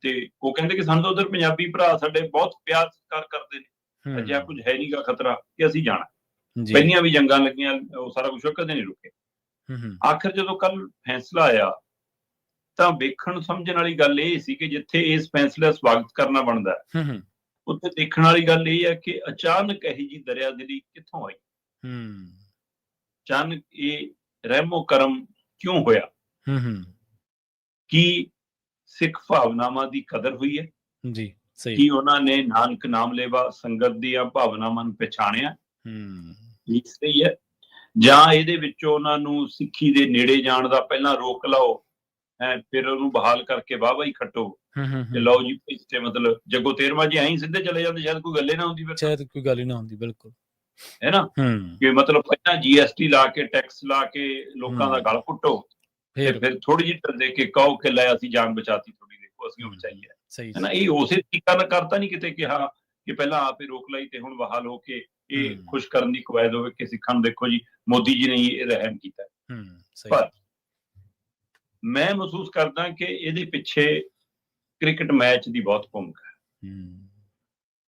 ਤੇ ਉਹ ਕਹਿੰਦੇ ਕਿ ਸਾਨੂੰ ਤਾਂ ਉਧਰ ਪੰਜਾਬੀ ਭਰਾ ਸਾਡੇ ਬਹੁਤ ਪਿਆਰ ਸਤਿਕਾਰ ਕਰਦੇ ਨੇ, ਅਜਿਹਾ ਕੁਝ ਹੈ ਨਹੀਂਗਾ ਖਤਰਾ ਕਿ ਅਸੀਂ ਜਾਣਾ। ਪਹਿਲੀਆਂ ਵੀ ਜੰਗਾਂ ਲੱਗੀਆਂ, ਉਹ ਸਾਰਾ ਕੁਝ ਕਦੇ ਨਹੀਂ ਰੁਕੇ। ਆਖਰ ਜਦੋਂ ਕੱਲ ਫੈਸਲਾ ਆਇਆ ਤਾਂ ਵੇਖਣ ਸਮਝਣ ਵਾਲੀ ਗੱਲ ਇਹ ਸੀ ਕਿ ਜਿੱਥੇ ਇਸ ਫੈਸਲੇ ਦਾ ਸਵਾਗਤ ਕਰਨਾ ਬਣਦਾ ਉੱਥੇ ਦੇਖਣ ਵਾਲੀ ਗੱਲ ਇਹ ਹੈ ਕਿ ਅਚਾਨਕ ਇਹੀ ਜੀ ਦਰਿਆਦਿਲੀ ਕਿੱਥੋਂ ਆਈ, ਅਚਾਨਕ ਇਹ ਰਹਿਮੋ ਕਰਮ ਕਿਉਂ ਹੋਇਆ? ਕੀ ਸਿੱਖ ਭਾਵਨਾਵਾਂ ਦੀ ਕਦਰ ਹੋਈ ਹੈ ਜੀ? ਸਹੀ। ਕੀ ਉਹਨਾਂ ਨੇ ਨਾਨਕ ਨਾਮ ਲੈਵਾ ਸੰਗਤ ਦੀਆਂ ਭਾਵਨਾਵਾਂ ਨੂੰ ਪਛਾਣਿਆ ਇਸ ਲਈ ਹੈ, ਜਾਂ ਇਹਦੇ ਵਿੱਚੋਂ ਉਹਨਾਂ ਨੂੰ ਸਿੱਖੀ ਦੇ ਨੇੜੇ ਜਾਣ ਦਾ ਪਹਿਲਾਂ ਰੋਕ ਲਾਓ, ਫਿਰ ਉਹਨੂੰ ਬਹਾਲ ਕਰਕੇ ਵਾਹਵਾ ਹੀ ਖੱਟੋ ਤੇ ਲਓ ਜੀ ਇੱਥੇ ਮਤਲਬ ਜੱਗੋ 13ਵਾਂ ਜੀ ਐਂ ਸਿੱਧੇ ਚਲੇ ਜਾਂਦੇ, ਸ਼ਾਇਦ ਕੋਈ ਗੱਲ ਹੀ ਨਾ ਹੁੰਦੀ, ਫਿਰ ਸ਼ਾਇਦ ਕੋਈ ਗੱਲ ਹੀ ਨਾ ਹੁੰਦੀ। ਬਿਲਕੁਲ ਹੈ ਨਾ, ਕਿ ਮਤਲਬ ਪਹਿਲਾਂ GST ਲਾ ਕੇ ਟੈਕਸ ਲਾ ਕੇ ਲੋਕਾਂ ਦਾ ਗਲ ਘੁੱਟੋ, ਫਿਰ ਥੋੜੀ ਜਿਹੀ ਟਰ ਦੇ ਕੇ ਕਹੋ ਕਿ ਲੈ ਅਸੀਂ ਜਾਨ ਬਚਾਤੀ ਥੋੜੀ, ਦੇਖੋ ਅਸੀਂ ਉਹ ਬਚਾਈ ਹੈ ਨਾ। ਇਹ ਉਸੇ ਤਰੀਕਾ ਨਾਲ ਕਰਤਾ ਨਹੀਂ ਕਿਤੇ ਕਿਹਾ ਕਿ ਪਹਿਲਾਂ ਆਪ ਹੀ ਰੋਕ ਲਈ ਤੇ ਹੁਣ ਬਹਾਲ ਹੋ ਕੇ ਇਹ ਖੁਸ਼ ਕਰਨ ਦੀ ਕਵਾਇਦ ਹੋਵੇ ਕਿ ਸਿੱਖਾਂ ਨੂੰ ਦੇਖੋ ਜੀ ਮੋਦੀ ਜੀ ਨੇ ਇਹ ਰਹਿਮ ਕੀਤਾ। ਪਰ ਮੈਂ ਮਹਿਸੂਸ ਕਰਦਾ ਕਿ ਇਹਦੇ ਪਿੱਛੇ ਕ੍ਰਿਕਟ ਮੈਚ ਦੀ ਬਹੁਤ ਭੂਮਿਕਾ ਹੈ।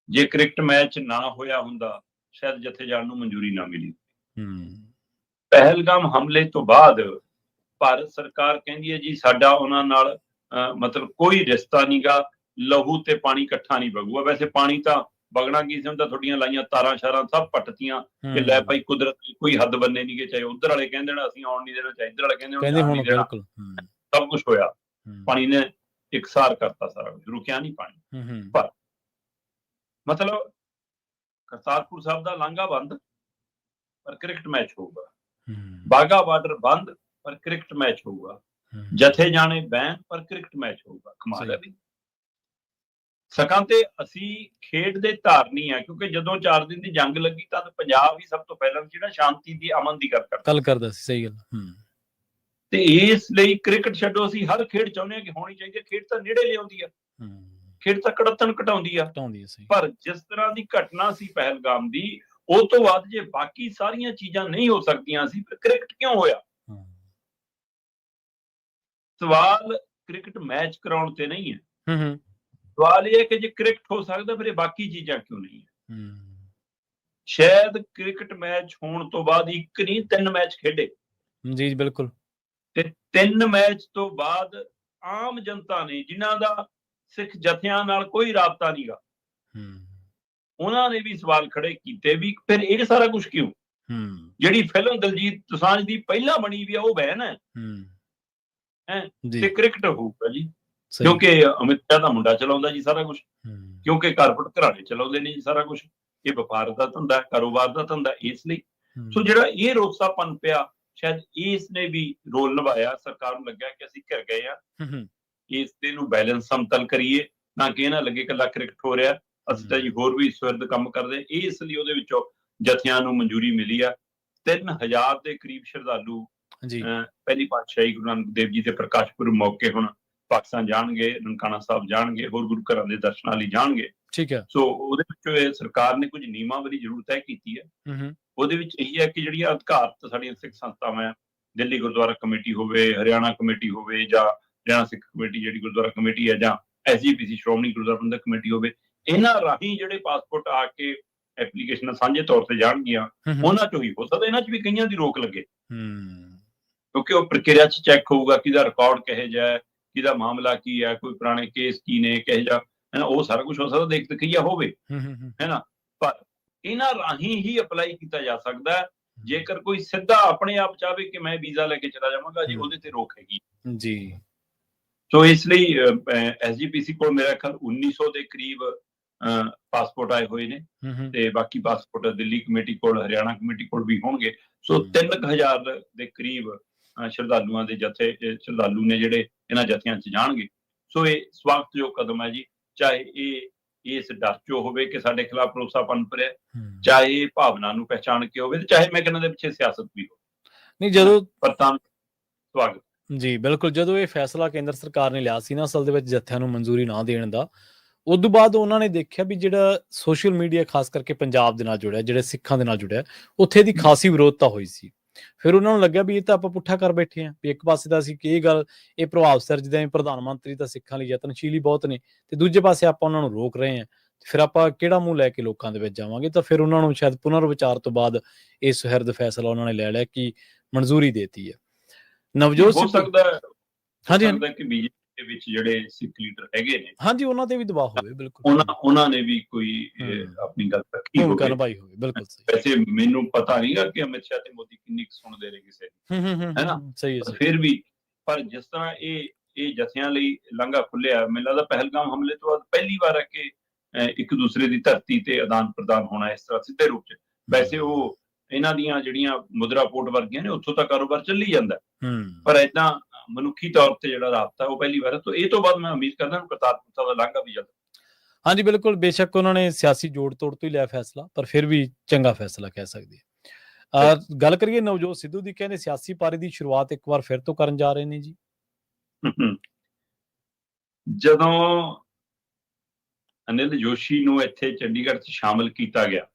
ਜੇ ਕ੍ਰਿਕਟ ਮੈਚ ਨਾ ਹੋਇਆ ਹੁੰਦਾ ਸ਼ਾਇਦ ਜਥੇ ਜਾਣ ਨੂੰ ਮਨਜ਼ੂਰੀ ਨਾ ਮਿਲੀ। ਪਹਿਲਗਾਮ ਹਮਲੇ ਤੋਂ ਬਾਅਦ ਭਾਰਤ ਸਰਕਾਰ ਕਹਿੰਦੀ ਹੈ ਜੀ ਸਾਡਾ ਉਹਨਾਂ ਨਾਲ ਮਤਲਬ ਕੋਈ ਰਿਸ਼ਤਾ ਨਹੀਂਗਾ, ਲਹੂ ਤੇ ਪਾਣੀ ਇਕੱਠਾ ਨਹੀਂ ਵਗੂਗਾ। ਵੈਸੇ ਪਾਣੀ ਤਾਂ ਵਗਣਾ ਕੀ ਸੀ, ਤਾਂ ਤੁਹਾਡੀਆਂ ਲਾਈਆਂ ਤਾਰਾਂ ਸ਼ਾਰਾਂ ਸਭ ਪੱਟਤੀਆਂ ਕਿ ਲੈ ਭਾਈ ਕੁਦਰਤ ਕੋਈ ਹੱਦ ਬੰਨੇ ਨਹੀਂ ਗਏ, ਚਾਹੇ ਉਧਰ ਵਾਲੇ ਕਹਿੰਦੇ ਨੇ ਅਸੀਂ ਆਉਣ ਨਹੀਂ ਦੇਣਾ, ਚਾਹੇ ਇੱਧਰ ਵਾਲੇ ਕਹਿੰਦੇ ਨਹੀਂ ਦੇਣਾ, ਸਭ ਕੁਝ ਹੋਇਆ। ਪਾਣੀ ਨੇ ਇਕਸਾਰ ਕਰਤਾ ਸਾਰਾ ਕੁਝ, ਰੁਕਿਆ ਨਹੀਂ ਪਾਣੀ। ਪਰ ਮਤਲਬ ਕਰਤਾਰਪੁਰ ਸਾਹਿਬ ਦਾ ਲਾਂਘਾ ਬੰਦ ਪਰ ਕ੍ਰਿਕਟ ਮੈਚ ਹੋਊਗਾ, ਬਾਗਾ ਬਾਰਡਰ ਬੰਦ ਪਰ ਕ੍ਰਿਕਟ ਮੈਚ ਹੋਊਗਾ, ਜਥੇ ਜਾਣੇ ਬੈਨ ਪਰ ਕ੍ਰਿਕਟ ਮੈਚ ਹੋਊਗਾ। ਕਮਾਲ ਹੈ ਵੀ ਸਕਾਂ ਤੇ ਅਸੀਂ ਖੇਡ ਦੇ ਧਾਰਨੀ ਆ, ਕਿਉਂਕਿ ਜਦੋਂ 4 ਦਿਨ ਦੀ ਜੰਗ ਲੱਗੀ ਤਾਂ ਪੰਜਾਬ ਹੀ ਸਭ ਤੋਂ ਪਹਿਲਾਂ ਜਿਹੜਾ ਸ਼ਾਂਤੀ ਦੀ ਅਮਨ ਦੀ ਗੱਲ ਕਰਦਾ ਸੀ। ਸਹੀ ਗੱਲ। ਤੇ ਇਸ ਲਈ ਕ੍ਰਿਕਟ ਛੱਡੋ, ਅਸੀਂ ਹਰ ਖੇਡ ਚਾਹੁੰਦੇ ਹਾਂ ਕਿ ਹੋਣੀ ਚਾਹੀਦੀ ਹੈ। ਖੇਡ ਤਾਂ ਨੇੜੇ ਲਿਆਉਂਦੀ ਆ, ਖੇਡ ਤਾਂ ਕੜੱਤਣ ਘਟਾਉਂਦੀ ਆ। ਪਰ ਜਿਸ ਤਰ੍ਹਾਂ ਦੀ ਘਟਨਾ ਸੀ ਪਹਿਲਗਾਮ ਦੀ, ਉਹ ਤੋਂ ਬਾਅਦ ਜੇ ਬਾਕੀ ਸਾਰੀਆਂ ਚੀਜ਼ਾਂ ਨਹੀਂ ਹੋ ਸਕਦੀਆਂ ਸੀ ਫਿਰ ਕ੍ਰਿਕਟ ਕਿਉਂ ਹੋਇਆ? ਸਵਾਲ ਕ੍ਰਿਕਟ ਮੈਚ ਕਰਾਉਣ ਤੇ ਨਹੀਂ ਹੈ, ਸਵਾਲ ਇਹ ਹੈ ਕਿ ਜੇ ਕ੍ਰਿਕਟ ਹੋ ਸਕਦਾ ਫਿਰ ਇਹ ਬਾਕੀ ਚੀਜ਼ਾਂ ਕਿਉਂ ਨਹੀਂ ਹੈ? ਸ਼ਾਇਦ ਕ੍ਰਿਕਟ ਮੈਚ ਹੋਣ ਤੋਂ ਬਾਅਦ ਇੱਕ ਨਹੀਂ 3 ਮੈਚ ਖੇਡੇ ਜੀ। ਬਿਲਕੁਲ। ਤੇ 3 ਮੈਚ ਤੋਂ ਬਾਅਦ ਆਮ ਜਨਤਾ ਨੇ, ਜਿਨ੍ਹਾਂ ਦਾ ਸਿੱਖ ਜਥਿਆਂ ਨਾਲ ਕੋਈ ਰਾਬਤਾ ਨਹੀਂਗਾ, ਉਹਨਾਂ ਨੇ ਵੀ ਸਵਾਲ ਖੜੇ ਕੀਤੇ ਵੀ ਫਿਰ ਇਹ ਸਾਰਾ ਕੁਝ ਕਿਉਂ? ਜਿਹੜੀ ਫਿਲਮ ਦਲਜੀਤ ਦੋਸਾਂਝ ਦੀ ਪਹਿਲਾਂ ਬਣੀ ਵੀ ਆ ਉਹ ਬੈਨ ਹੈ ਤੇ ਕ੍ਰਿਕਟ ਹੋਊਗਾ ਜੀ, ਕਿਉਂਕਿ ਅਮਿਤ ਸ਼ਾਹ ਦਾ ਮੁੰਡਾ ਚਲਾਉਂਦਾ ਜੀ ਸਾਰਾ ਕੁਝ, ਕਿਉਂਕਿ ਕਾਰਪੋਰੇਟ ਘਰਾਣੇ ਚਲਾਉਂਦੇ ਨੇ ਜੀ ਸਾਰਾ ਕੁਝ, ਇਹ ਵਪਾਰ ਦਾ ਧੰਦਾ, ਕਾਰੋਬਾਰ ਦਾ ਧੰਦਾ। ਇਸ ਲਈ ਸੋ ਜਿਹੜਾ ਇਹ ਰੋਸਾਪਨ ਪਿਆ, ਸ਼ਾਇਦ ਇਸ ਨੇ ਵੀ ਰੋਲ ਨਿਭਾਇਆ। ਸਰਕਾਰ ਨੂੰ ਲੱਗਿਆ ਕਿ ਅਸੀਂ ਘਿਰ ਗਏ ਆ, ਇਸ ਦੇ ਨੂੰ ਬੈਲੈਂਸ ਸਮਤਲ ਕਰੀਏ, ਨਾ ਕਿ ਇਹ ਨਾ ਲੱਗੇ ਇਕੱਲਾ ਕ੍ਰਿਕਟ ਹੋ ਰਿਹਾ, ਅਸੀਂ ਤਾਂ ਜੀ ਹੋਰ ਵੀ ਸਵਿਰਦ ਕੰਮ ਕਰਦੇ। ਇਸ ਲਈ ਉਹਦੇ ਵਿੱਚੋਂ ਜਥਿਆਂ ਨੂੰ ਮਨਜ਼ੂਰੀ ਮਿਲੀ ਆ। 3000 ਦੇ ਕਰੀਬ ਸ਼ਰਧਾਲੂ ਪਹਿਲੀ ਪਾਤਸ਼ਾਹੀ ਗੁਰੂ ਨਾਨਕ ਦੇਵ ਜੀ ਦੇ ਪ੍ਰਕਾਸ਼ ਪੁਰਬ ਮੌਕੇ ਹੁਣ ਪਾਕਿਸਤਾਨ ਜਾਣਗੇ, ਨਨਕਾਣਾ ਸਾਹਿਬ ਜਾਣਗੇ, ਹੋਰ ਗੁਰੂ ਘਰਾਂ ਦੇ ਦਰਸ਼ਨਾਂ ਲਈ ਜਾਣਗੇ। ਠੀਕ ਹੈ। ਸੋ ਉਹਦੇ ਵਿੱਚ ਸਰਕਾਰ ਨੇ ਕੁਝ ਨਿਯਮਾਵਲੀ ਜ਼ਰੂਰ ਤੈਅ ਕੀਤੀ ਹੈ। ਉਹਦੇ ਵਿੱਚ ਇਹੀ ਹੈ ਕਿ ਜਿਹੜੀਆਂ ਅਧਿਕਾਰਤ ਸਾਡੀਆਂ ਸਿੱਖ ਸੰਸਥਾਵਾਂ ਹੈ, ਦਿੱਲੀ ਗੁਰਦੁਆਰਾ ਕਮੇਟੀ ਹੋਵੇ, ਹਰਿਆਣਾ ਕਮੇਟੀ ਹੋਵੇ, ਜਾਂ ਹਰਿਆਣਾ ਸਿੱਖ ਕਮੇਟੀ ਜਿਹੜੀ ਗੁਰਦੁਆਰਾ ਕਮੇਟੀ ਹੈ, ਜਾਂ SGPC ਸ਼੍ਰੋਮਣੀ ਗੁਰਦੁਆਰਾ ਪ੍ਰਬੰਧਕ ਕਮੇਟੀ ਹੋਵੇ, ਇਹਨਾਂ ਰਾਹੀਂ ਜਿਹੜੇ ਪਾਸਪੋਰਟ ਆ ਕੇ ਐਪਲੀਕੇਸ਼ਨਾਂ ਸਾਂਝੇ ਤੌਰ ਤੇ ਜਾਣਗੀਆਂ, ਉਹਨਾਂ ਚੋਂ ਹੀ ਹੋ ਸਕਦਾ ਇਹਨਾਂ 'ਚ ਵੀ ਕਈਆਂ ਦੀ ਰੋਕ ਲੱਗੇ, ਕਿਉਂਕਿ ਉਹ ਪ੍ਰਕਿਰਿਆ 'ਚ ਚੈੱਕ ਹੋਊਗਾ ਕਿਹਦਾ ਰਿਕਾਰਡ ਕਿਹੋ ਜਿਹਾ ਹੈ, ਕਿਹਦਾ ਮਾਮਲਾ ਕੀ ਹੈ, ਕੋਈ ਪੁਰਾਣੇ ਕੇਸ ਕੀ ਨੇ, ਕਿਹੋ ਜਿਹਾ ਹੈ ਨਾ, ਉਹ ਸਾਰਾ ਕੁਝ ਹੋ ਸਕਦਾ ਦੇਖ ਦਿਖਈਆ ਹੋਵੇ, ਹੈ ਨਾ। ਪਰ ਇਹਨਾਂ ਰਾਹੀਂ ਹੀ ਅਪਲਾਈ ਕੀਤਾ ਜਾ ਸਕਦਾ ਹੈ। ਜੇਕਰ ਕੋਈ ਸਿੱਧਾ ਆਪਣੇ ਆਪ ਚਾਹਵੇ ਕਿ ਮੈਂ ਵੀਜ਼ਾ ਲੈ ਕੇ ਚਲਾ ਜਾਵਾਂਗਾ ਜੀ, ਉਹਦੇ ਤੇ ਰੋਕ ਹੈਗੀ ਜੀ। ਸੋ ਇਸ ਲਈ SGPC ਕੋਲ ਮੇਰਾ ਖਿਆਲ 1900 ਦੇ ਕਰੀਬ ਪਾਸਪੋਰਟ ਆਏ ਹੋਏ ਨੇ ਹੂੰ ਹੂੰ ਤੇ ਬਾਕੀ ਪਾਸਪੋਰਟ ਦਿੱਲੀ ਕਮੇਟੀ ਕੋਲ, ਹਰਿਆਣਾ ਕਮੇਟੀ ਕੋਲ ਵੀ ਹੋਣਗੇ। ਸੋ 3000 ਦੇ ਕਰੀਬ ਸ਼ਰਧਾਲੂਆਂ ਦੇ ਸ਼ਰਧਾਲੂ ਨੇ ਜਿਹੜੇ ਇਹਨਾਂ ਜਥਿਆਂ 'ਚ ਜਾਣਗੇ। ਸੋ ਇਹ ਸਵਾਗਤਯੋਗ ਕਦਮ ਹੈ ਜੀ, ਚਾਹੇ ਇਹ ਇਸ ਡਰ 'ਚੋਂ ਹੋਵੇ ਕਿ ਸਾਡੇ ਖਿਲਾਫ ਭਰੋਸਾ ਪਨਪ ਰਿਹਾ, ਚਾਹੇ ਇਹ ਭਾਵਨਾ ਨੂੰ ਪਹਿਚਾਣ ਕੇ ਹੋਵੇ, ਤੇ ਚਾਹੇ ਮੈਂ ਕਹਿੰਦਾ ਦੇ ਪਿੱਛੇ ਸਿਆਸਤ ਵੀ ਹੋਵੇ। ਨਹੀਂ ਜਦੋਂ ਪਰ ਤਾਂ ਸਵਾਗਤ ਜੀ ਬਿਲਕੁਲ, ਜਦੋਂ ਇਹ ਫੈਸਲਾ ਕੇਂਦਰ ਸਰਕਾਰ ਨੇ ਲਿਆ ਸੀ ਨਾ ਅਸਲ ਦੇ ਵਿੱਚ ਜਥਿਆਂ ਨੂੰ ਮਨਜ਼ੂਰੀ ਨਾ ਦੇਣ ਦਾ, ਉਦੋਂ ਬਾਅਦ ਉਹਨਾਂ ਨੇ ਦੇਖਿਆ ਵੀ ਜਿਹੜਾ ਸੋਸ਼ਲ ਮੀਡੀਆ ਖਾਸ ਕਰਕੇ ਪੰਜਾਬ ਦੇ ਨਾਲ ਜੁੜਿਆ, ਜਿਹੜੇ ਸਿੱਖਾਂ ਦੇ ਨਾਲ ਜੁੜਿਆ, ਉੱਥੇ ਦੀ ਖਾਸੀ ਵਿਰੋਧਤਾ ਹੋਈ ਸੀ। ਫਿਰ ਉਹਨਾਂ ਨੂੰ ਲੱਗਿਆ ਵੀ ਇਹ ਤਾਂ ਆਪਾਂ ਪੁੱਠਾ ਕਰ ਬੈਠੇ ਹਾਂ, ਵੀ ਇੱਕ ਪਾਸੇ ਤਾਂ ਅਸੀਂ ਇਹ ਗੱਲ ਇਹ ਪ੍ਰਭਾਵ ਸਿਰਜਦੇ ਹਾਂ, ਪ੍ਰਧਾਨ ਮੰਤਰੀ ਤਾਂ ਸਿੱਖਾਂ ਲਈ ਯਤਨਸ਼ੀਲ ਹੀ ਬਹੁਤ ਨੇ, ਤੇ ਦੂਜੇ ਪਾਸੇ ਆਪਾਂ ਉਹਨਾਂ ਨੂੰ ਰੋਕ ਰਹੇ ਹਾਂ, ਫਿਰ ਆਪਾਂ ਕਿਹੜਾ ਮੂੰਹ ਲੈ ਕੇ ਲੋਕਾਂ ਦੇ ਵਿੱਚ ਜਾਵਾਂਗੇ। ਤਾਂ ਫਿਰ ਉਹਨਾਂ ਨੂੰ ਸ਼ਾਇਦ ਪੁਨਰ ਵਿਚਾਰ ਤੋਂ ਬਾਅਦ ਇਹ ਸੁਹਿਰਦ ਫੈਸਲਾ ਉਹਨਾਂ ਨੇ ਲੈ ਲਿਆ ਕਿ ਮਨਜ਼ੂਰੀ ਦੇਤੀ ਹੈ। ਨਵਜੋਤ ਹੋ ਸਿੱਧੂ ਸਕਦਾ ਹਾਂਜੀ ਹਾਂਜੀ ਕਿ ਬੀਜੇਪੀ ਦੇ ਵਿੱਚ ਜਿਹੜੇ ਸਿੱਖ ਲੀਡਰ ਹੈਗੇ ਨੇ, ਹਾਂਜੀ ਉਹਨਾਂ ਤੇ ਵੀ ਦਬਾਅ ਹੋਵੇ, ਬਿਲਕੁਲ ਉਹਨਾਂ ਨੇ ਵੀ ਕੋਈ ਆਪਣੀ ਗੱਲ ਰੱਖੀ ਭੂਮਿਕਾ ਹੋਵੇ। ਨਿਭਾਈ ਹੋਵੇ, ਬਿਲਕੁਲ ਸਹੀ। ਵੈਸੇ ਮੈਨੂੰ ਪਤਾ ਨਹੀਂਗਾ ਕਿ ਅਮਿਤ ਸ਼ਾਹ ਤੇ ਮੋਦੀ ਕਿੰਨੀ ਕੁ ਸੁਣਦੇ ਨੇ ਕਿਸੇ ਦੀ, ਹੈ ਨਾ, ਸਹੀ ਹੈ। ਫਿਰ ਵੀ ਪਰ ਜਿਸ ਤਰ੍ਹਾਂ ਇਹ ਜਥਿਆਂ ਲਈ ਲਾਂਘਾ ਖੁੱਲਿਆ, ਮੈਨੂੰ ਲੱਗਦਾ ਪਹਿਲਗਾਮ ਹਮਲੇ ਤੋਂ ਬਾਅਦ ਪਹਿਲੀ ਵਾਰ ਹੈ ਕਿ ਇੱਕ ਦੂਸਰੇ ਦੀ ਧਰਤੀ ਤੇ ਆਦਾਨ ਪ੍ਰਦਾਨ ਹੋਣਾ ਇਸ ਤਰ੍ਹਾਂ ਸਿੱਧੇ ਰੂਪ 'ਚ। ਵੈਸੇ ਉਹ ਇਹਨਾਂ ਦੀਆਂ ਜਿਹੜੀਆਂ ਮੁਦਰਾ ਪੋਰਟ ਵਰਗੀਆਂ ਨੇ, ਉੱਥੋਂ ਤਾਂ ਕਾਰੋਬਾਰ ਚੱਲੀ ਜਾਂਦਾ, ਪਰ ਏਦਾਂ ਮਨੁੱਖੀ ਤੌਰ ਤੇ ਜਿਹੜਾ ਰਾਬਤਾ ਉਹ ਪਹਿਲੀ ਵਾਰ ਹੈ। ਤਾਂ ਇਹ ਤੋਂ ਬਾਅਦ ਮੈਂ ਉਮੀਦ ਕਰਦਾ ਕਰਤਾਰਪੁਰ ਸਾਹਿਬ ਦਾ ਲਾਂਘਾ ਵੀ ਜਲਦ। ਹਾਂਜੀ ਬਿਲਕੁਲ, ਬੇਸ਼ੱਕ ਉਹਨਾਂ ਨੇ ਸਿਆਸੀ ਜੋੜ ਤੋੜ ਤੋਂ ਹੀ ਲਿਆ ਫੈਸਲਾ, ਪਰ ਫਿਰ ਵੀ ਚੰਗਾ ਫੈਸਲਾ ਕਹਿ ਸਕਦੇ ਹਾਂ। ਗੱਲ ਕਰੀਏ ਨਵਜੋਤ ਸਿੱਧੂ ਦੀ, ਕਹਿੰਦੇ ਸਿਆਸੀ ਪਾਰੀ ਦੀ ਸ਼ੁਰੂਆਤ ਇੱਕ ਵਾਰ ਫਿਰ ਤੋਂ ਕਰਨ ਜਾ ਰਹੇ ਨੇ ਜੀ। ਜਦੋਂ ਅਨਿਲ ਜੋਸ਼ੀ ਨੂੰ ਇੱਥੇ ਚੰਡੀਗੜ੍ਹ 'ਚ ਸ਼ਾਮਲ ਕੀਤਾ ਗਿਆ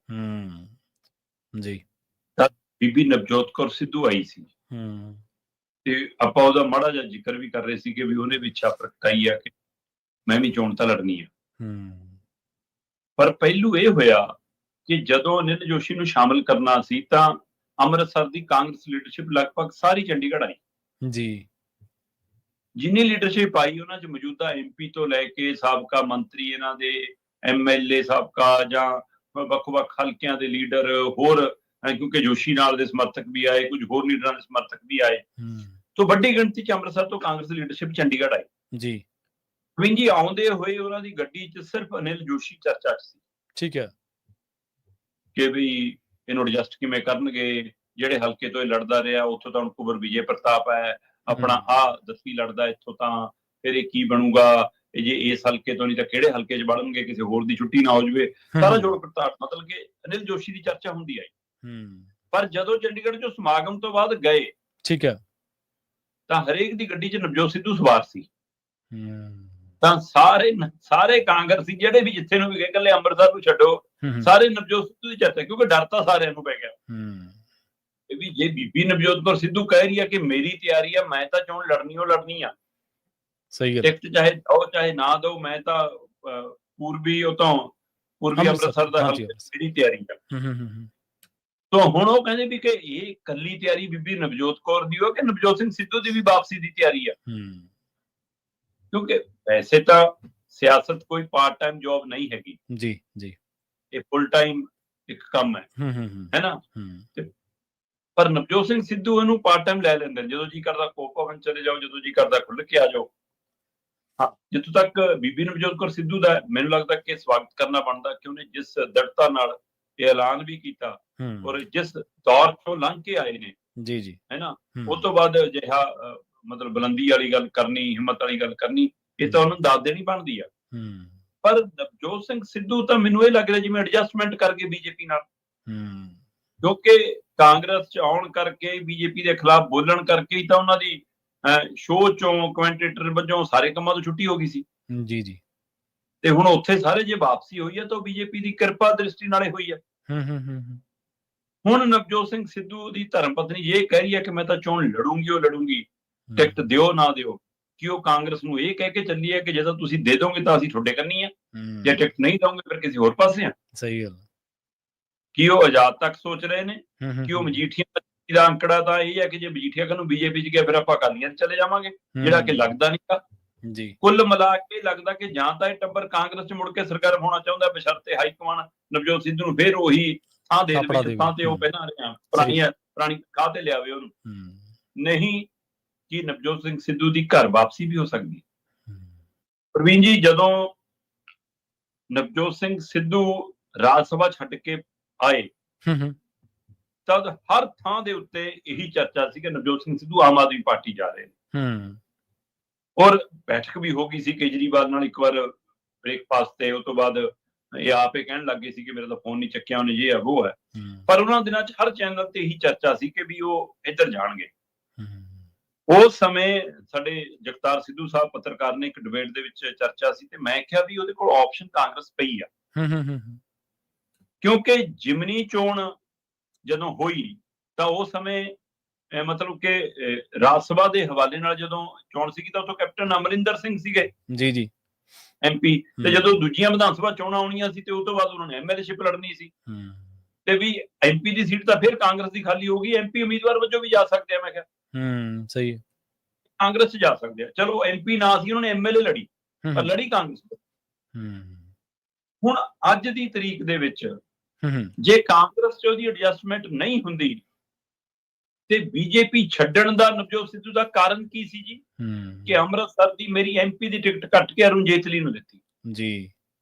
ਜੀ, ਤਾਂ ਬੀਬੀ ਨਵਜੋਤ ਕੌਰ ਸਿੱਧੂ ਆਈ ਸੀ, ਤੇ ਆਪਾਂ ਉਹਦਾ ਮਾੜਾ ਜਿਹਾ ਜ਼ਿਕਰ ਵੀ ਕਰ ਰਹੇ ਸੀ ਕਿ ਵੀ ਉਹਨੇ ਵੀ ਇੱਛਾ ਪ੍ਰਗਟਾਈ ਆ ਕਿ ਮੈਂ ਵੀ ਚੋਣ ਤਾਂ ਲੜਨੀ ਆ। ਪਰ ਪਹਿਲੂ ਇਹ ਹੋਇਆ ਕਿ ਜਦੋਂ ਅਨਿਲ ਜੋਸ਼ੀ ਨੂੰ ਸ਼ਾਮਲ ਕਰਨਾ ਸੀ ਤਾਂ ਅੰਮ੍ਰਿਤਸਰ ਦੀ ਕਾਂਗਰਸ ਲੀਡਰਸ਼ਿਪ ਲਗਭਗ ਸਾਰੀ ਚੰਡੀਗੜ੍ਹ ਆਈ ਜੀ। ਜਿੰਨੀ ਲੀਡਰਸ਼ਿਪ ਆਈ ਉਹਨਾਂ 'ਚ ਮੌਜੂਦਾ MP ਤੋਂ ਲੈ ਕੇ ਸਾਬਕਾ ਮੰਤਰੀ, ਇਹਨਾਂ ਦੇ MLA ਸਾਬਕਾ ਜਾਂ ਵੱਖ-ਵੱਖ ਹਲਕਿਆਂ ਦੇ ਲੀਡਰ, ਹੋਰ ਕਿਉਂਕਿ ਜੋਸ਼ੀ ਨਾਲ ਦੇ ਸਮਰਥਕ ਵੀ ਆਏ, ਕੁਝ ਹੋਰ ਲੀਡਰਾਂ ਦੇ ਸਮਰਥਕ ਵੀ ਆਏ। ਤੋਂ ਵੱਡੀ ਗਿਣਤੀ 'ਚ ਅੰਮ੍ਰਿਤਸਰ ਤੋਂ ਕਾਂਗਰਸ ਲੀਡਰਸ਼ਿਪ ਚੰਡੀਗੜ੍ਹ ਆਈ ਜੀ। ਜੀ ਆਉਂਦੇ ਹੋਏ ਉਹਨਾਂ ਦੀ ਗੱਡੀ 'ਚ ਸਿਰਫ ਅਨਿਲ ਜੋਸ਼ੀ ਚਰਚਾ 'ਚ ਸੀ। ਠੀਕ ਹੈ, ਕਿ ਵੀ ਇਹਨੂੰ ਐਡਜਸਟ ਕਿਵੇਂ ਕਰਨਗੇ, ਜਿਹੜੇ ਹਲਕੇ ਤੋਂ ਇਹ ਲੜਦਾ ਰਿਹਾ ਉੱਥੋਂ ਤਾਂ ਹੁਣ ਕੁਬਰ ਵਿਜੇ ਪ੍ਰਤਾਪ ਹੈ, ਆਪਣਾ ਦੱਸੀ ਲੜਦਾ ਇੱਥੋਂ, ਤਾਂ ਫਿਰ ਇਹ ਕੀ ਬਣੂਗਾ, ਇਹ ਜੇ ਇਸ ਹਲਕੇ ਤੋਂ ਨਹੀਂ ਤਾਂ ਕਿਹੜੇ ਹਲਕੇ 'ਚ ਵੜਨਗੇ, ਕਿਸੇ ਹੋਰ ਦੀ ਛੁੱਟੀ ਨਾ ਹੋ ਜਾਵੇ, ਸਾਰਾ ਜੋੜ ਪ੍ਰਤਾਪ, ਮਤਲਬ ਕਿ ਅਨਿਲ ਜੋਸ਼ੀ ਦੀ ਚਰਚਾ ਹੁੰਦੀ ਆਈ। ਪਰ ਜਦੋਂ ਚੰਡੀਗੜ੍ਹ 'ਚੋਂ ਸਮਾਗਮ ਤੋਂ ਬਾਅਦ ਗਏ, ਠੀਕ ਹੈ, ਤਾਂ ਹਰੇਕ ਦੀ ਗੱਡੀ 'ਚ ਨਵਜੋਤ ਸਿੱਧੂ ਸਵਾਰ ਸੀ। ਤਾਂ ਸਾਰੇ ਕਾਂਗਰਸੀ ਜਿਹੜੇ ਵੀ ਜਿੱਥੇ ਨੂੰ ਵੀ ਗਏ, ਇਕੱਲੇ ਅੰਮ੍ਰਿਤਸਰ ਨੂੰ ਛੱਡੋ, ਸਾਰੇ ਨਵਜੋਤ ਸਿੱਧੂ ਦੀ ਚਰਚਾ, ਕਿਉਂਕਿ ਡਰ ਤਾਂ ਸਾਰਿਆਂ ਨੂੰ ਪੈ ਗਿਆ ਵੀ ਜੇ ਬੀਬੀ ਨਵਜੋਤ ਕੌਰ ਸਿੱਧੂ ਕਹਿ ਰਹੀ ਆ ਕਿ ਮੇਰੀ ਤਿਆਰੀ ਆ, ਮੈਂ ਤਾਂ ਚੋਣ ਲੜਨੀ ਓ ਲੜਨੀ ਆ, ਸਹੀ ਹੈ, ਟਿਕਟ ਚਾਹੇ ਦਿਓ ਚਾਹੇ ਨਾ ਦਿਓ, ਮੈਂ ਤਾਂ ਪੂਰਬੀ ਅੰਮ੍ਰਿਤਸਰ ਦਾ ਮੇਰੀ ਤਿਆਰੀ ਆ। ਤਾਂ ਹੁਣ ਉਹ ਕਹਿੰਦੇ ਵੀ ਕਿ ਇਹ ਕੱਲੀ ਤਿਆਰੀ ਬੀਬੀ ਨਵਜੋਤ ਕੌਰ ਦੀ ਹੋ ਕਿ ਨਵਜੋਤ ਸਿੰਘ ਸਿੱਧੂ ਦੀ ਵੀ ਵਾਪਸੀ ਦੀ ਤਿਆਰੀ ਆ। ਕਿਉਂਕਿ ਵੈਸੇ ਤਾਂ ਸਿਆਸਤ ਕੋਈ ਪਾਰਟ ਟਾਈਮ ਜੌਬ ਨਹੀਂ ਹੈਗੀ ਜੀ, ਇਹ ਫੁੱਲ ਟਾਈਮ ਇੱਕ ਕੰਮ ਹੈ ਨਾ। ਪਰ ਨਵਜੋਤ ਸਿੰਘ ਸਿੱਧੂ ਇਹਨੂੰ ਪਾਰਟ ਟਾਈਮ ਲੈ ਲੈਂਦੇ ਨੇ, ਜਦੋਂ ਜੀ ਕਰਦਾ ਕੋਪ ਭਵਨ ਚਲੇ ਜਾਓ, ਜਦੋਂ ਜੀ ਕਰਦਾ ਖੁੱਲ੍ਹ ਕੇ ਆ ਜਾਓ। ਹਾਂ, ਜਿੱਥੋਂ ਤੱਕ ਬੀਬੀ ਨਵਜੋਤ ਕੌਰ ਸਿੱਧੂ ਦਾ ਮੈਨੂੰ ਲੱਗਦਾ ਕਿ ਸਵਾਗਤ ਕਰਨਾ ਬਣਦਾ, ਕਿ ਉਹਨੇ ਜਿਸ ਦ੍ਰਿੜਤਾ ਨਾਲ ਇਹ ਐਲਾਨ ਵੀ ਕੀਤਾ ਔਰ ਜਿਸ ਦੌਰ ਚੋਂ ਲੰਘ ਕੇ ਆਏ ਨੇ ਜੀ, ਹੈ ਨਾ, ਉਸ ਤੋਂ ਬਾਅਦ ਅਜਿਹਾ ਮਤਲਬ ਬੁਲੰਦੀ ਵਾਲੀ ਗੱਲ ਕਰਨੀ, ਹਿੰਮਤ ਵਾਲੀ ਗੱਲ ਕਰਨੀ, ਇਹ ਤਾਂ ਉਹਨੂੰ ਦਾਦ ਦੇਣੀ ਬਣਦੀ ਆ। ਪਰ ਨਵਜੋਤ ਸਿੰਘ ਸਿੱਧੂ ਤਾਂ ਮੈਨੂੰ ਇਹ ਲੱਗ ਰਿਹਾ ਜਿਵੇਂ ਐਡਜਸਟਮੈਂਟ ਕਰਕੇ ਬੀਜੇਪੀ ਨਾਲ, ਕਿਉਂਕਿ ਕਾਂਗਰਸ 'ਚ ਆਉਣ ਕਰਕੇ, ਬੀਜੇਪੀ ਦੇ ਖਿਲਾਫ ਬੋਲਣ ਕਰਕੇ ਹੀ ਤਾਂ ਉਹਨਾਂ ਦੀ ਸ਼ੋਅ 'ਚੋਂ ਕਮੈਂਟੇਟਰ ਵਜੋਂ ਸਾਰੇ ਕੰਮਾਂ ਤੋਂ ਛੁੱਟੀ ਹੋ ਗਈ ਸੀ ਜੀ। ਤੇ ਹੁਣ ਉੱਥੇ ਸਾਰੇ ਜੇ ਵਾਪਸੀ ਹੋਈ ਹੈ ਤਾਂ ਬੀਜੇਪੀ ਦੀ ਕਿਰਪਾ ਦ੍ਰਿਸ਼ਟੀ ਨਾਲੇ ਹੋਈ ਹੈ। ਹੁਣ ਨਵਜੋਤ ਸਿੰਘ ਸਿੱਧੂ ਦੀ ਧਰਮ ਪਤਨੀ ਇਹ ਕਹਿ ਰਹੀ ਹੈ ਕਿ ਮੈਂ ਤਾਂ ਚੋਣ ਲੜੂੰਗੀ, ਉਹ ਲੜੂੰਗੀ, ਟਿਕਟ ਦਿਓ ਨਾ ਦਿਓ, ਕਿ ਉਹ ਕਾਂਗਰਸ ਨੂੰ ਇਹ ਕਹਿ ਕੇ ਚੱਲੀ ਹੈ ਕਿ ਜਦੋਂ ਤੁਸੀਂ ਦੇ ਦੋਗੇ ਤਾਂ ਅਸੀਂ ਤੁਹਾਡੇ ਕੰਨੀ ਆ, ਜੇ ਟਿਕਟ ਨਹੀਂ ਦੋਗੇ ਫਿਰ ਕਿਸੇ ਹੋਰ ਪਾਸੇ ਆ। ਸਹੀ ਗੱਲ। ਕੀ ਉਹ ਆਜ਼ਾਦ ਤੱਕ ਸੋਚ ਰਹੇ ਨੇ ਕਿ ਉਹ ਮਜੀਠੀਆ ਦਾ ਅੰਕੜਾ ਤਾਂ ਇਹ ਹੈ ਕਿ ਜੇ ਮਜੀਠੀਆ ਨੂੰ ਬੀਜੇਪੀ 'ਚ ਗਿਆ ਫਿਰ ਆਪਾਂ ਅਕਾਲੀਆਂ 'ਚ ਚਲੇ ਜਾਵਾਂਗੇ, ਜਿਹੜਾ ਕਿ ਲੱਗਦਾ ਨਹੀਂਗਾ ਜੀ। ਕੁੱਲ ਮਿਲਾ ਕੇ ਲੱਗਦਾ ਕਿ ਜਾਂ ਤਾਂ ਇਹ ਟੱਬਰ ਕਾਂਗਰਸ 'ਚ ਮੁੜ ਕੇ ਸਰਕਾਰ ਹੋਣਾ ਚਾਹੁੰਦਾ, ਬਸ਼ਰਤੇ ਹਾਈ ਕਮਾਨ ਨਵਜੋਤ ਸਿੱਧੂ ਨੂੰ ਫਿਰ ਉਹੀ ਥਾਂ ਦੇ ਦੇਵੇ ਜਿੱਥਾਂ ਤੇ ਉਹ ਪਹਿਲਾਂ ਰਿਹਾ, ਪੁਰਾਣੀ ਖਾਹ ਤੇ ਲਿਆਵੇ ਉਹਨੂੰ, ਨਹੀਂ ਕਿ ਨਵਜੋਤ ਸਿੰਘ ਸਿੱਧੂ ਦੀ ਘਰ ਵਾਪਸੀ ਵੀ ਹੋ ਸਕਦੀ। ਪ੍ਰਵੀਨ ਜੀ, ਜਦੋਂ ਨਵਜੋਤ ਸਿੰਘ ਸਿੱਧੂ ਰਾਜ ਸਭਾ ਛੱਡ ਕੇ ਆਏ ਤਦ ਹਰ ਥਾਂ ਦੇ ਉੱਤੇ ਇਹੀ ਚਰਚਾ ਸੀ ਕਿ ਨਵਜੋਤ ਸਿੰਘ ਸਿੱਧੂ ਆਮ ਆਦਮੀ ਪਾਰਟੀ ਜਾ ਰਹੇ ਨੇ। ਔਰ ਬੈਠਕ ਵੀ ਹੋ ਗਈ ਸੀ ਕੇਜਰੀਵਾਲ ਨਾਲ ਇੱਕ ਵਾਰ ਬ੍ਰੇਕਫਾਸਟ ਤੇ। ਉਸ ਤੋਂ ਬਾਅਦ ਇਹ ਆਪੇ ਕਹਿਣ ਲੱਗ ਗਏ ਸੀ ਕਿ ਮੇਰਾ ਤਾਂ ਫੋਨ ਨਹੀਂ ਚੱਕਿਆ ਉਹਨੇ, ਜੇ ਉਹ ਹੈ। ਪਰ ਉਹਨਾਂ ਦਿਨਾਂ 'ਚ ਹਰ ਚੈਨਲ ਤੇ ਇਹੀ ਚਰਚਾ ਸੀ ਕਿ ਵੀ ਉਹ ਇੱਧਰ ਜਾਣਗੇ। ਉਸ ਸਮੇਂ ਸਾਡੇ ਜਗਤਾਰ ਸਿੱਧੂ ਸਾਹਿਬ ਪੱਤਰਕਾਰ ਨੇ ਇੱਕ ਡਿਬੇਟ ਦੇ ਵਿੱਚ ਚਰਚਾ ਸੀ ਤੇ ਮੈਂ ਕਿਹਾ ਵੀ ਉਹਦੇ ਕੋਲ ਆਪਸ਼ਨ ਕਾਂਗਰਸ ਪਈ ਆ, ਕਿਉਂਕਿ ਜਿਮਨੀ ਚੋਣ ਜਦੋਂ ਹੋਈ ਤਾਂ ਉਸ ਸਮੇਂ ਮਤਲਬ ਕਿ ਰਾਜ ਸਭਾ ਦੇ ਹਵਾਲੇ ਨਾਲ ਜਦੋਂ ਚੋਣ ਸੀਗੀ ਤਾਂ ਉਦੋਂ ਕੈਪਟਨ ਅਮਰਿੰਦਰ ਸਿੰਘ ਸੀਗੇ ਜੀ MP, ਤੇ ਜਦੋਂ ਦੂਜੀਆਂ ਵਿਧਾਨ ਸਭਾ ਚੋਣਾਂ ਆਉਣੀਆਂ ਸੀ ਤੇ ਉਸ ਤੋਂ ਬਾਅਦ ਉਹਨਾਂ ਨੇ MLA-ਸ਼ਿਪ ਲੜਨੀ ਸੀ ਤੇ ਵੀ MP ਦੀ ਸੀਟ ਤਾਂ ਫਿਰ ਕਾਂਗਰਸ ਦੀ ਖਾਲੀ ਹੋ ਗਈ, MP ਉਮੀਦਵਾਰ ਵਜੋਂ ਵੀ ਜਾ ਸਕਦੇ ਆ। ਮੈਂ ਕਿਹਾ ਸਹੀ, ਕਾਂਗਰਸ 'ਚ ਜਾ ਸਕਦੇ ਆ। ਚਲੋ MP ਨਾ ਸੀ, ਉਹਨਾਂ ਨੇ MLA ਲੜੀ, ਪਰ ਲੜੀ ਕਾਂਗਰਸ। ਹੁਣ ਅੱਜ ਦੀ ਤਰੀਕ ਦੇ ਵਿੱਚ ਜੇ ਕਾਂਗਰਸ 'ਚ ਉਹਦੀ ਐਡਜਸਟਮੈਂਟ ਨਹੀਂ ਹੁੰਦੀ ਤੇ BJP ਛੱਡਣ ਦਾ ਨਵਜੋਤ ਸਿੱਧੂ ਦਾ ਕਾਰਨ ਕੀ ਸੀ ਜੀ? ਕਿ ਅੰਮ੍ਰਿਤਸਰ ਦੀ ਮੇਰੀ MP ਦੀ ਟਿਕਟ ਕੱਟ ਕੇ ਅਰੁਣ ਜੇਤਲੀ ਨੂੰ ਦਿੱਤੀ ਜੀ।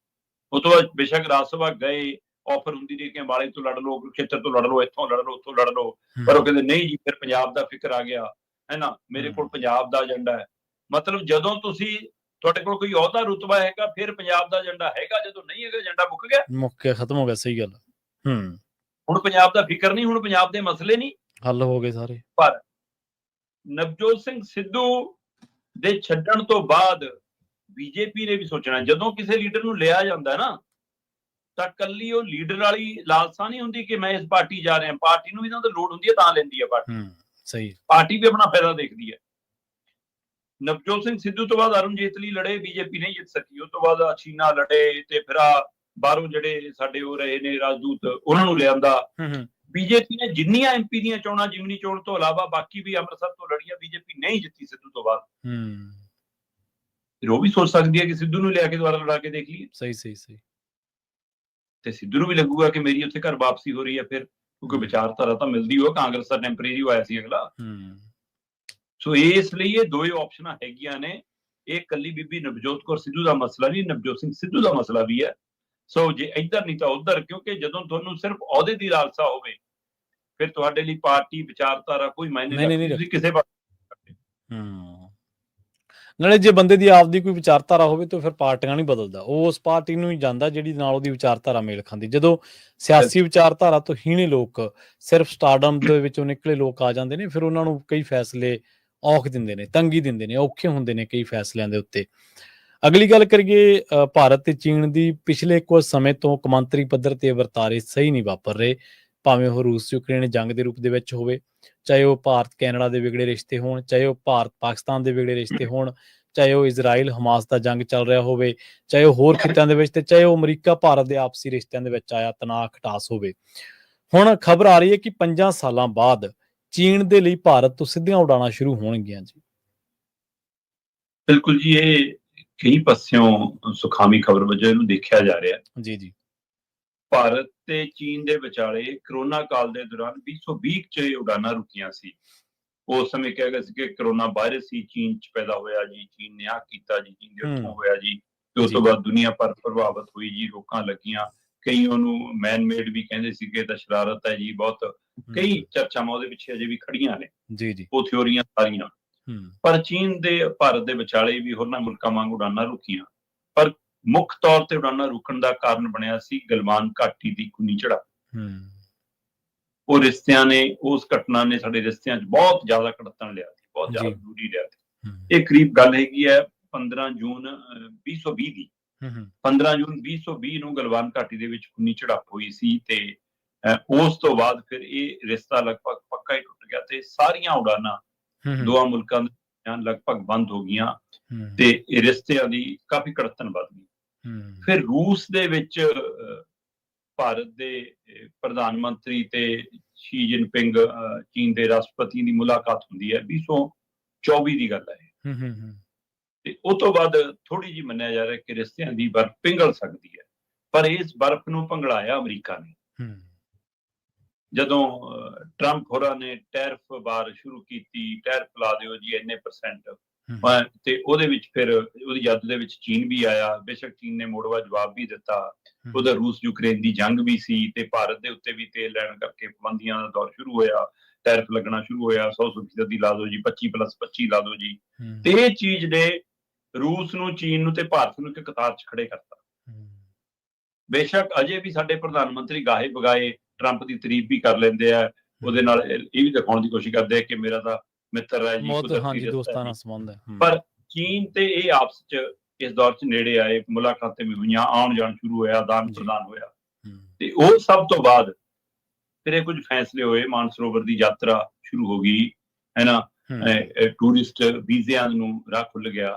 ਉਸ ਤੋਂ ਬਾਅਦ ਬੇਸ਼ੱਕ ਰਾਜ ਸਭਾ ਗਏ, ਆਫਰ ਹੁੰਦੀ ਰਹੀ ਕਿ ਅੰਬਾਲੇ ਤੋਂ ਲੜ ਲਓ, ਕੁਰੂਕਸ਼ੇਤਰ ਤੋਂ ਲੜ ਲਓ, ਇੱਥੋਂ ਲੜ ਲਓ, ਉੱਥੋਂ ਲੜ ਲਓ, ਪਰ ਉਹ ਕਹਿੰਦੇ ਨਹੀਂ ਜੀ, ਫਿਰ ਪੰਜਾਬ ਦਾ ਫਿਕਰ ਆ ਗਿਆ ਹੈ ਨਾ, ਮੇਰੇ ਕੋਲ ਪੰਜਾਬ ਦਾ ਏਜੰਡਾ ਹੈ। ਮਤਲਬ ਜਦੋਂ ਤੁਸੀਂ ਤੁਹਾਡੇ ਕੋਲ ਕੋਈ ਅਹੁਦਾ ਰੁਤਬਾ ਹੈਗਾ ਫਿਰ ਪੰਜਾਬ ਦਾ ਏਜੰਡਾ ਹੈਗਾ, ਜਦੋਂ ਨਹੀਂ ਹੈਗਾ ਏਜੰਡਾ ਮੁੱਕ ਗਿਆ, ਖਤਮ ਹੋ ਗਿਆ। ਸਹੀ ਗੱਲ। ਹੁਣ ਪੰਜਾਬ ਦਾ ਫਿਕਰ ਨਹੀਂ, ਹੁਣ ਪੰਜਾਬ ਦੇ ਮਸਲੇ ਨਹੀਂ ਹੱਲ ਹੋ ਗਏ ਸਾਰੇ। ਪਰ ਨਵਜੋਤ ਸਿੰਘ ਸਿੱਧੂ ਦੇ ਛੱਡਣ ਤੋਂ ਬਾਅਦ BJP ਨੇ ਵੀ ਸੋਚਣਾ, ਜਦੋਂ ਕਿਸੇ ਲੀਡਰ ਨੂੰ ਲਿਆ ਜਾਂਦਾ ਨਾ ਤਾਂ ਕੱਲੀ ਉਹ ਲੀਡਰ ਵਾਲੀ ਲਾਲਸਾ ਨਹੀਂ ਹੁੰਦੀ ਕਿ ਮੈਂ ਇਸ ਪਾਰਟੀ ਜਾ ਰਿਹਾ, ਪਾਰਟੀ ਨੂੰ ਵੀ ਤਾਂ ਲੋੜ ਹੁੰਦੀ ਹੈ ਤਾਂ ਲੈਂਦੀ ਹੈ ਪਾਰਟੀ। ਸਹੀ, ਪਾਰਟੀ ਵੀ ਆਪਣਾ ਫਾਇਦਾ ਦੇਖਦੀ ਹੈ। ਨਵਜੋਤ ਸਿੰਘ ਸਿੱਧੂ ਤੋਂ ਬਾਅਦ ਅਰੁਣ ਜੇਤਲੀ ਲੜੇ, BJP ਨਹੀਂ ਜਿੱਤ ਸਕੀ। ਉਸ ਤੋਂ ਬਾਅਦ ਅਛੀਨਾ ਲੜੇ ਤੇ ਫਿਰ ਬਾਹਰੋਂ ਜਿਹੜੇ ਸਾਡੇ ਉਹ ਰਹੇ ਨੇ ਰਾਜਦੂਤ, ਉਹਨਾਂ ਨੂੰ ਲਿਆਂਦਾ। BJP ਨੇ ਜਿੰਨੀਆਂ MP ਦੀਆਂ ਚੋਣਾਂ ਜਿਮਨੀ ਚੋਣ ਤੋਂ ਇਲਾਵਾ ਬਾਕੀ ਵੀ ਅੰਮ੍ਰਿਤਸਰ ਤੋਂ ਲੜੀਆਂ, BJP ਨਹੀਂ ਜਿੱਤੀ ਸਿੱਧੂ ਤੋਂ ਬਾਅਦ। ਫਿਰ ਉਹ ਵੀ ਸੋਚ ਸਕਦੀ ਹੈ ਕਿ ਸਿੱਧੂ ਨੂੰ ਲਿਆ ਕੇ ਦੁਬਾਰਾ ਲੜਾ ਕੇ ਦੇਖ ਲਈਏ। ਸਹੀ। ਤੇ ਸਿੱਧੂ ਨੂੰ ਵੀ ਲੱਗੂਗਾ ਕਿ ਮੇਰੀ ਉੱਥੇ ਘਰ ਵਾਪਸੀ ਹੋ ਰਹੀ ਹੈ ਫਿਰ, ਕਿਉਂਕਿ ਵਿਚਾਰਧਾਰਾ ਤਾਂ ਮਿਲਦੀ ਹੋ, ਕਾਂਗਰਸ ਦਾ ਟੈਂਪਰੇਰੀ ਹੋਇਆ ਸੀ ਅਗਲਾ। ਸੋ ਇਸ ਲਈ ਇਹ ਦੋਏ ਆਪਸ਼ਨਾਂ ਹੈਗੀਆਂ ਨੇ। ਇਹ ਕੱਲੀ ਬੀਬੀ ਨਵਜੋਤ ਕੌਰ ਸਿੱਧੂ ਦਾ ਮਸਲਾ ਨਹੀਂ, ਨਵਜੋਤ ਸਿੰਘ ਸਿੱਧੂ ਦਾ ਮਸਲਾ ਵੀ ਹੈ। ਸੋ ਜੇ ਇੱਧਰ ਨਹੀਂ ਤਾਂ ਉੱਧਰ, ਕਿਉਂਕਿ ਜਦੋਂ ਤੁਹਾਨੂੰ ਸਿਰਫ ਅਹੁਦੇ ਦੀ ਲਾਲਸਾ ਹੋਵੇ ਫਿਰ ਤੁਹਾਡੇ ਲਈ ਪਾਰਟੀ ਵਿਚਾਰਧਾਰਾ ਕੋਈ ਮਾਇਨੇ ਨਹੀਂ ਰੱਖਦੀ, ਤੁਸੀਂ ਕਿਸੇ ਪਾਸੇ। ਨਾਲੇ ਜੇ ਬੰਦੇ ਦੀ ਆਪਦੀ ਕੋਈ ਵਿਚਾਰਧਾਰਾ ਹੋਵੇ ਤਾਂ ਫਿਰ ਪਾਰਟੀਆਂ ਨਹੀਂ ਬਦਲਦਾ, ਉਹ ਉਸ ਪਾਰਟੀ ਨੂੰ ਹੀ ਜਾਂਦਾ ਜਿਹੜੀ ਨਾਲ ਉਹਦੀ ਵਿਚਾਰਧਾਰਾ ਮੇਲ ਖਾਂਦੀ। ਜਦੋਂ ਸਿਆਸੀ ਵਿਚਾਰਧਾਰਾ ਤੋਂ ਹੀਣੇ ਲੋਕ, ਸਿਰਫ ਸਟਾਰਡਮ ਦੇ ਵਿੱਚੋਂ ਨਿਕਲੇ ਲੋਕ ਆ ਜਾਂਦੇ ਨੇ, ਫਿਰ ਉਹਨਾਂ ਨੂੰ ਕਈ ਫੈਸਲੇ ਔਖ ਦਿੰਦੇ ਨੇ, ਤੰਗੀ ਦਿੰਦੇ ਨੇ, ਔਖੇ ਹੁੰਦੇ ਨੇ ਕਈ ਫੈਸਲਿਆਂ ਦੇ ਉੱਤੇ। ਅਗਲੀ ਗੱਲ ਕਰੀਏ ਭਾਰਤ ਤੇ ਚੀਨ ਦੀ। ਪਿਛਲੇ ਕੁਝ ਸਮੇਂ ਤੋਂ ਕੌਮਾਂਤਰੀ ਪੱਧਰ ਤੇ ਵਰਤਾਰੇ ਸਹੀ ਨਹੀਂ ਵਾਪਰ ਰਹੇ, ਭਾਵੇਂ ਉਹ ਰੂਸ ਯੂਕਰੇਨ ਜੰਗ ਦੇ ਰੂਪ ਦੇ ਵਿੱਚ ਹੋਵੇ, ਚਾਹੇ ਉਹ ਭਾਰਤ ਕੈਨੇਡਾ ਦੇ ਵਿਗੜੇ ਰਿਸ਼ਤੇ ਹੋਣ, ਚਾਹੇ ਉਹ ਭਾਰਤ ਪਾਕਿਸਤਾਨ ਦੇ ਵਿਗੜੇ ਰਿਸ਼ਤੇ ਹੋਣ, ਚਾਹੇ ਉਹ ਇਜ਼ਰਾਈਲ ਹਮਾਸ ਦਾ ਜੰਗ ਚੱਲ ਰਿਹਾ ਹੋਵੇ, ਚਾਹੇ ਉਹ ਹੋਰ ਖਿੱਤਿਆਂ ਦੇ ਵਿੱਚ, ਤੇ ਚਾਹੇ ਉਹ ਅਮਰੀਕਾ ਭਾਰਤ ਦੇ ਆਪਸੀ ਰਿਸ਼ਤਿਆਂ ਦੇ ਵਿੱਚ ਆਇਆ ਤਣਾਅ ਖਟਾਸ ਹੋਵੇ। ਹੁਣ ਖਬਰ ਆ ਰਹੀ ਹੈ ਕਿ 5 ਸਾਲਾਂ ਬਾਅਦ ਚੀਨ ਦੇ ਲਈ ਭਾਰਤ ਤੋਂ ਸਿੱਧੀਆਂ ਉਡਾਣਾਂ ਸ਼ੁਰੂ ਹੋਣਗੀਆਂ ਜੀ। ਬਿਲਕੁਲ ਜੀ, ਇਹ ਕਈ ਪਾਸਿਓਂ ਸੁਖਾਵੀ ਖਬਰ ਵਜੋਂ ਇਹਨੂੰ ਦੇਖਿਆ ਜਾ ਰਿਹਾ ਜੀ। ਭਾਰਤ ਤੇ ਚੀਨ ਦੇ ਵਿਚਾਲੇ ਕਰੋਨਾ ਕਾਲ ਦੇ ਦੌਰਾਨ 2020 ਚ ਉਡਾਨਾਂ ਰੁਕੀਆਂ ਸੀ। ਉਸ ਸਮੇਂ ਕਿਹਾ ਗਿਆ ਸੀ ਕਿ ਕਰੋਨਾ ਵਾਇਰਸ ਹੀ ਚੀਨ ਚ ਪੈਦਾ ਹੋਇਆ ਜੀ, ਚੀਨ ਨੇ ਆਹ ਕੀਤਾ ਜੀ, ਚੀਨ ਦੇ ਉੱਥੋਂ ਹੋਇਆ ਜੀ, ਤੇ ਉਸ ਤੋਂ ਬਾਅਦ ਦੁਨੀਆ ਭਰ ਪ੍ਰਭਾਵਿਤ ਹੋਈ ਜੀ, ਰੋਕਾਂ ਲੱਗੀਆਂ। ਕਈ ਉਹਨੂੰ ਮੈਨ ਮੇਡ ਵੀ ਕਹਿੰਦੇ ਸੀ ਕਿ ਇਹ ਤਾਂ ਸ਼ਰਾਰਤ ਹੈ ਜੀ, ਬਹੁਤ ਕਈ ਚਰਚਾਵਾਂ ਉਹਦੇ ਪਿੱਛੇ ਅਜੇ ਵੀ ਖੜੀਆਂ ਨੇ, ਉਹ ਥਿਉਰੀਆਂ ਸਾਰੀਆਂ। ਪਰ ਚੀਨ ਦੇ ਭਾਰਤ ਦੇ ਵਿਚਾਲੇ ਵੀ ਹੋਰਨਾਂ ਮੁਲਕਾਂ ਵਾਂਗ ਉਡਾਨਾਂ ਰੁਕੀਆਂ, ਪਰ ਮੁੱਖ ਤੌਰ ਤੇ ਉਡਾਨਾਂ ਰੁਕਣ ਦਾ ਕਾਰਨ ਬਣਿਆ ਸੀ ਗਲਵਾਨ ਘਾਟੀ ਦੀ ਖੂਨੀ ਝੜਪ। ਉਹ ਰਿਸ਼ਤਿਆਂ ਨੇ, ਉਸ ਘਟਨਾ ਨੇ ਸਾਡੇ ਰਿਸ਼ਤਿਆਂ 'ਚ ਬਹੁਤ ਜ਼ਿਆਦਾ ਕੜੱਤਣ ਲਿਆ ਸੀ, ਬਹੁਤ ਜ਼ਿਆਦਾ ਜ਼ਰੂਰੀ ਲਿਆ ਸੀ। ਇਹ ਕਰੀਬ ਗੱਲ ਹੈਗੀ ਹੈ 15 ਜੂਨ 2020 ਦੀ। 15 ਜੂਨ 2020 ਨੂੰ ਗਲਵਾਨ ਘਾਟੀ ਦੇ ਵਿੱਚ ਖੂਨੀ ਝੜਪ ਹੋਈ ਸੀ ਤੇ ਉਸ ਤੋਂ ਬਾਅਦ ਫਿਰ ਇਹ ਰਿਸ਼ਤਾ ਲਗਭਗ ਪੱਕਾ ਹੀ ਟੁੱਟ ਗਿਆ ਤੇ ਸਾਰੀਆਂ ਉਡਾਨਾਂ ਦੋਵਾਂ ਮੁਲਕਾਂ ਦੀਆਂ ਲਗਭਗ ਬੰਦ ਹੋ ਗਈਆਂ ਤੇ ਇਹ ਰਿਸ਼ਤਿਆਂ ਦੀ ਕਾਫੀ ਕੜੱਤਣ ਵੱਧ ਗਈ। ਫਿਰ ਰੂਸ ਦੇ ਵਿੱਚ ਭਾਰਤ ਦੇ ਪ੍ਰਧਾਨ ਮੰਤਰੀ ਤੇ ਸ਼ੀ ਜਿਨਪਿੰਗ ਚੀਨ ਦੇ ਰਾਸ਼ਟਰਪਤੀ ਦੀ ਮੁਲਾਕਾਤ ਹੁੰਦੀ ਹੈ, 2024 ਦੀ ਗੱਲ ਹੈ। ਤੇ ਉਹ ਤੋਂ ਬਾਅਦ ਥੋੜੀ ਜਿਹੀ ਮੰਨਿਆ ਜਾ ਰਿਹਾ ਕਿ ਰਿਸ਼ਤਿਆਂ ਦੀ ਬਰਫ਼ ਪਿਘਲ ਸਕਦੀ ਹੈ, ਪਰ ਇਸ ਬਰਫ਼ ਨੂੰ ਪਿਘਲਾਇਆ ਅਮਰੀਕਾ ਨੇ। ਜਦੋਂ ਟਰੰਪ ਹੋਰਾਂ ਨੇ ਟੈਰਿਫ ਬਾਰ ਸ਼ੁਰੂ ਕੀਤੀ, ਟੈਰਿਫ ਲਾ ਦਿਓ ਜੀ ਇੰਨੇ %, ਤੇ ਉਹਦੇ ਵਿੱਚ ਫਿਰ ਉਹਦੀ ਜੱਦ ਦੇ ਵਿੱਚ ਚੀਨ ਵੀ ਆਇਆ। ਬੇਸ਼ੱਕ ਚੀਨ ਨੇ ਮੋੜਵਾ ਜਵਾਬ ਵੀ ਦਿੱਤਾ। ਉਹਦਾ ਰੂਸ ਯੂਕਰੇਨ ਦੀ ਜੰਗ ਵੀ ਸੀ ਤੇ ਭਾਰਤ ਦੇ ਉੱਤੇ ਵੀ ਤੇਲ ਲੈਣ ਕਰਕੇ ਪਾਬੰਦੀਆਂ ਦਾ ਦੌਰ ਸ਼ੁਰੂ ਹੋਇਆ, ਟੈਰਿਫ ਲੱਗਣਾ ਸ਼ੁਰੂ ਹੋਇਆ, 100% ਲਾ ਦਿਓ ਜੀ, 25+25 ਲਾ ਦਿਓ ਜੀ। ਤੇ ਇਹ ਚੀਜ਼ ਨੇ ਰੂਸ ਨੂੰ, ਚੀਨ ਨੂੰ ਤੇ ਭਾਰਤ ਨੂੰ ਇੱਕ ਕਤਾਰ 'ਚ ਖੜੇ ਕਰਤਾ। ਬੇਸ਼ੱਕ ਅਜੇ ਵੀ ਸਾਡੇ ਪ੍ਰਧਾਨ ਮੰਤਰੀ ਗਾਹੇ ਬਗਾਏ ਟਰੰਪ ਦੀ ਤਾਰੀਫ ਵੀ ਕਰ ਲੈਂਦੇ ਆ, ਉਹਦੇ ਨਾਲ ਇਹ ਵੀ ਦਿਖਾਉਣ ਦੀ ਕੋਸ਼ਿਸ਼ ਕਰਦੇ ਆ ਕਿ ਮੇਰਾ ਤਾਂ ਮਿੱਤਰ ਹੈ ਜੀ, ਕੁਦਰਤੀ ਦੋਸਤਾਨਾ ਸੰਬੰਧ ਹੈ। ਪਰ ਚੀਨ ਤੇ ਇਹ ਆਪਸ 'ਚ ਇਸ ਦੌਰ 'ਚ ਨੇੜੇ ਆਏ, ਮੁਲਾਕਾਤਾਂ ਵੀ ਹੋਈਆਂ, ਆਉਣ ਜਾਣ ਸ਼ੁਰੂ ਹੋਇਆ, ਆਦਾਨ ਪ੍ਰਦਾਨ ਹੋਇਆ। ਤੇ ਉਹ ਸਭ ਤੋਂ ਬਾਅਦ ਫਿਰ ਇਹ ਕੁਝ ਫੈਸਲੇ ਹੋਏ, ਮਾਨਸਰੋਵਰ ਦੀ ਯਾਤਰਾ ਸ਼ੁਰੂ ਹੋ ਗਈ ਹੈ ਨਾ, ਟੂਰਿਸਟ ਵੀਜ਼ਿਆਂ ਨੂੰ ਰਾਹ ਖੁੱਲ ਗਿਆ।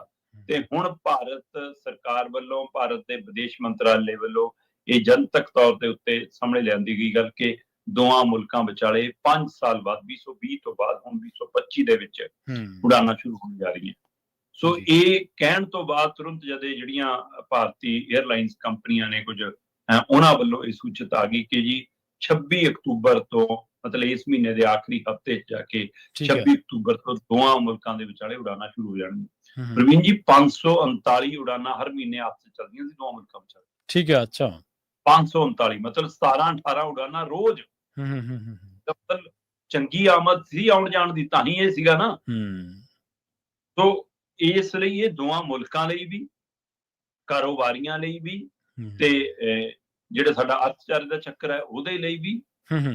ਤੇ ਹੁਣ ਭਾਰਤ ਸਰਕਾਰ ਵੱਲੋਂ, ਭਾਰਤ ਦੇ ਵਿਦੇਸ਼ ਮੰਤਰਾਲੇ ਵੱਲੋਂ ਇਹ ਜਨਤਕ ਤੌਰ ਦੇ ਉੱਤੇ ਸਾਹਮਣੇ ਲਿਆਂਦੀ ਗਈ ਗੱਲ ਕਿ ਦੋਵਾਂ ਮੁਲਕਾਂ ਵਿਚਾਲੇ 5 ਸਾਲ ਬਾਅਦ 2020 ਤੋਂ ਬਾਅਦ ਹੁਣ 2025 ਦੇ ਵਿੱਚ ਉਡਾਨਾਂ ਸ਼ੁਰੂ ਹੋਣ ਜਾ ਰਹੀਆਂ। ਸੋ ਇਹ ਕਹਿਣ ਤੋਂ ਬਾਅਦ ਤੁਰੰਤ ਜਦ ਜਿਹੜੀਆਂ ਭਾਰਤੀ 에ਅਰਲਾਈਨਸ ਕੰਪਨੀਆਂ ਨੇ ਕੁਝ, ਉਹਨਾਂ ਵੱਲੋਂ ਇਹ ਸੂਚਿਤ ਆ ਗਈ ਕਿ ਜੀ 26 ਅਕਤੂਬਰ ਤੋਂ, ਮਤਲਬ ਇਸ ਮਹੀਨੇ ਦੇ ਆਖਰੀ ਹਫ਼ਤੇ 'ਚ ਜਾ ਕੇ 26 ਅਕਤੂਬਰ ਤੋਂ ਦੋਵਾਂ ਮੁਲਕਾਂ ਦੇ ਵਿਚਾਲੇ ਉਡਾਨਾਂ ਸ਼ੁਰੂ ਹੋ ਜਾਣਗੀਆਂ। ਪ੍ਰਵੀਨ ਜੀ 539 ਉਡਾਨਾਂ ਹਰ ਮਹੀਨੇ ਆਪਸ 'ਚ ਚੱਲਦੀਆਂ ਸੀ ਦੋਵਾਂ ਮੁਲਕਾਂ ਵਿਚਾਲੇ। ਠੀਕ ਹੈ, ਅੱਛਾ। 539 ਮਤਲਬ 17-18 ਉਡਾਨਾਂ ਰੋਜ਼। ਮਤਲਬ ਚੰਗੀ ਆਮਦ ਸੀ ਆਉਣ ਜਾਣ ਦੀ, ਤਾਂ ਹੀ ਇਹ ਸੀਗਾ ਨਾ। ਸੋ ਇਸ ਲਈ ਇਹ ਦੋਵਾਂ ਮੁਲਕਾਂ ਲਈ ਵੀ, ਕਾਰੋਬਾਰੀਆਂ ਲਈ ਵੀ, ਤੇ ਜਿਹੜੇ ਸਾਡਾ ਅਰਥਚਾਰੇ ਦਾ ਚੱਕਰ ਹੈ ਉਹਦੇ ਲਈ ਵੀ,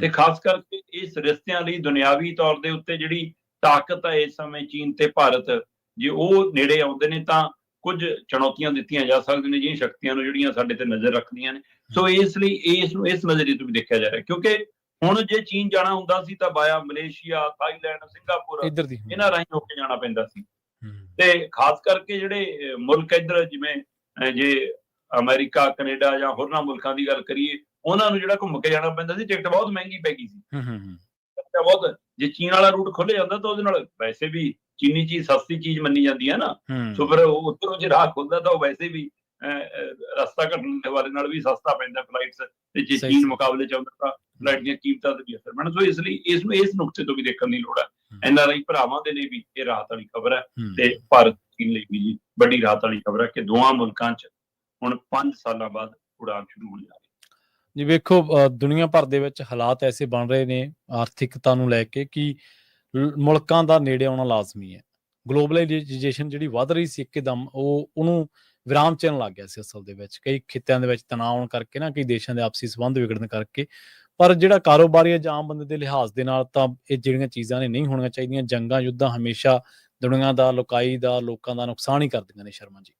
ਤੇ ਖਾਸ ਕਰਕੇ ਇਸ ਰਿਸ਼ਤਿਆਂ ਲਈ ਦੁਨਿਆਵੀ ਤੌਰ ਦੇ ਉੱਤੇ ਜਿਹੜੀ ਤਾਕਤ ਹੈ ਇਸ ਸਮੇਂ ਚੀਨ ਤੇ ਭਾਰਤ, ਜੇ ਉਹ ਨੇੜੇ ਆਉਂਦੇ ਨੇ ਤਾਂ ਕੁਝ ਚੁਣੌਤੀਆਂ ਦਿੱਤੀਆਂ ਜਾ ਸਕਦੀਆਂ ਨੇ ਜਿਹੜੀਆਂ ਸ਼ਕਤੀਆਂ ਨੂੰ, ਜਿਹੜੀਆਂ ਸਾਡੇ ਤੇ ਨਜ਼ਰ ਰੱਖਦੀਆਂ ਨੇ। ਸੋ ਇਸ ਲਈ ਇਸ ਨੂੰ ਇਸ ਨਜ਼ਰੀਏ ਤੋਂ ਵੀ ਦੇਖਿਆ ਜਾ ਰਿਹਾ, ਕਿਉਂਕਿ ਹੁਣ ਜੇ ਚੀਨ ਜਾਣਾ ਹੁੰਦਾ ਸੀ ਤਾਂ ਬਾਇਆ ਮਲੇਸ਼ੀਆ, ਥਾਈਲੈਂਡ, ਸਿੰਗਾਪੁਰ, ਇਹਨਾਂ ਰਾਹੀਂ ਹੋ ਕੇ ਜਾਣਾ ਪੈਂਦਾ ਸੀ। ਤੇ ਖਾਸ ਕਰਕੇ ਜਿਹੜੇ ਮੁਲਕ ਇੱਧਰ, ਜਿਵੇਂ ਜੇ ਅਮਰੀਕਾ, ਕੈਨੇਡਾ ਜਾਂ ਹੋਰਨਾਂ ਮੁਲਕਾਂ ਦੀ ਗੱਲ ਕਰੀਏ, ਉਹਨਾਂ ਨੂੰ ਜਿਹੜਾ ਘੁੰਮ ਕੇ ਜਾਣਾ ਪੈਂਦਾ ਸੀ, ਟਿਕਟ ਬਹੁਤ ਮਹਿੰਗੀ ਪੈ ਗਈ ਸੀ। ਬਹੁਤ, ਜੇ ਚੀਨ ਵਾਲਾ ਰੂਟ ਖੁੱਲ ਜਾਂਦਾ ਤਾਂ ਉਹਦੇ ਨਾਲ ਵੈਸੇ ਵੀ ਚੀਨੀ ਚੀਜ਼ ਸਸਤੀ ਚੀਜ਼ ਮੰਨੀ ਜਾਂਦੀ ਹੈ ਨਾ। ਸੋ ਫਿਰ ਉੱਧਰੋਂ ਜੇ ਰਾਹ ਖੁੱਲਦਾ ਤਾਂ ਉਹ ਵੈਸੇ ਵੀ ਰਸਤਾ ਘਟਣ ਦੇ ਬਾਰੇ ਨਾਲ ਵੀ ਸਸਤਾ ਪੈਂਦਾ ਫਲਾਈਟਸ, ਤੇ ਜੇ ਚੀਨ ਮੁਕਾਬਲੇ ਚ ਆਉਂਦਾ ਤਾਂ ਫਲਾਈਟ ਦੀਆਂ ਕੀਮਤਾਂ ਤੇ ਵੀ ਅਸਰ ਪੈਣਾ। ਸੋ ਇਸ ਲਈ ਇਸ ਨੂੰ ਇਸ ਨੁਕਤੇ ਤੋਂ ਵੀ ਦੇਖਣ ਦੀ ਲੋੜ ਹੈ। NRI ਭਰਾਵਾਂ ਦੇ ਲਈ ਵੀ ਇਹ ਰਾਹਤ ਵਾਲੀ ਖਬਰ ਹੈ, ਤੇ ਭਾਰਤ ਚੀਨ ਲਈ ਵੀ ਜੀ ਵੱਡੀ ਰਾਹਤ ਵਾਲੀ ਖਬਰ ਹੈ ਕਿ ਦੋਵਾਂ ਮੁਲਕਾਂ 'ਚ ਹੁਣ 5 ਸਾਲਾਂ ਬਾਅਦ ਉਡਾਨ ਸ਼ੁਰੂ ਹੋਣ ਜਾ ਰਹੀ ਹੈ। ਜੀ ਵੇਖੋ, ਦੁਨੀਆ ਭਰ ਦੇ ਵਿੱਚ ਹਾਲਾਤ ਐਸੇ ਬਣ ਰਹੇ ਨੇ ਆਰਥਿਕਤਾ ਨੂੰ ਲੈ ਕੇ ਕਿ ਮੁਲਕਾਂ ਦਾ ਨੇੜੇ ਆਉਣਾ ਲਾਜ਼ਮੀ ਹੈ। ਗਲੋਬਲਾਈਜੇਸ਼ਨ ਜਿਹੜੀ ਵੱਧ ਰਹੀ ਸੀ ਇੱਕਦਮ, ਉਹਨੂੰ ਵਿਰਾਮ ਚਿੰਨ੍ਹ ਲੱਗ ਗਿਆ ਸੀ ਅਸਲ ਦੇ ਵਿੱਚ। ਕਈ ਖਿੱਤਿਆਂ ਦੇ ਵਿੱਚ ਤਣਾਅ ਆਉਣ ਕਰਕੇ ਨਾ, ਕਈ ਦੇਸ਼ਾਂ ਦੇ ਆਪਸੀ ਸੰਬੰਧ ਵਿਗੜਨ ਕਰਕੇ। ਪਰ ਜਿਹੜਾ ਕਾਰੋਬਾਰੀ ਜਾਂ ਆਮ ਬੰਦੇ ਦੇ ਲਿਹਾਜ਼ ਦੇ ਨਾਲ ਤਾਂ ਇਹ ਜਿਹੜੀਆਂ ਚੀਜ਼ਾਂ ਨੇ ਨਹੀਂ ਹੋਣੀਆਂ ਚਾਹੀਦੀਆਂ। ਜੰਗਾਂ, ਯੁੱਧਾਂ ਹਮੇਸ਼ਾ ਦੁਨੀਆ ਦਾ, ਲੋਕਾਈ ਦਾ, ਲੋਕਾਂ ਦਾ ਨੁਕਸਾਨ ਹੀ ਕਰਦੀਆਂ ਨੇ। ਸ਼ਰਮਾ ਜੀ,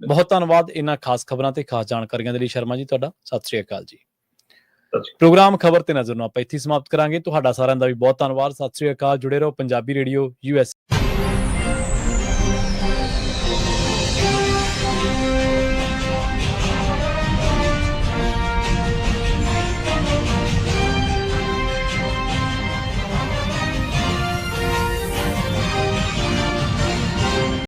ਬਹੁਤ ਧੰਨਵਾਦ ਇਹਨਾਂ ਖਾਸ ਖਬਰਾਂ ਤੇ ਖਾਸ ਜਾਣਕਾਰੀਆਂ ਦੇ ਲਈ। ਸ਼ਰਮਾ ਜੀ, ਤੁਹਾਡਾ ਸਤਿ ਸ੍ਰੀ ਅਕਾਲ ਜੀ। ਪ੍ਰੋਗਰਾਮ ਖਬਰ ਤੇ ਨਜ਼ਰ ਨੂੰ ਆਪਾਂ ਇੱਥੇ ਸਮਾਪਤ ਕਰਾਂਗੇ। ਤੁਹਾਡਾ ਸਾਰਿਆਂ ਦਾ ਵੀ ਬਹੁਤ ਧੰਨਵਾਦ। ਸਤਿ ਸ੍ਰੀ ਅਕਾਲ। ਜੁੜੇ ਰਹੋ ਪੰਜਾਬੀ ਰੇਡੀਓ US।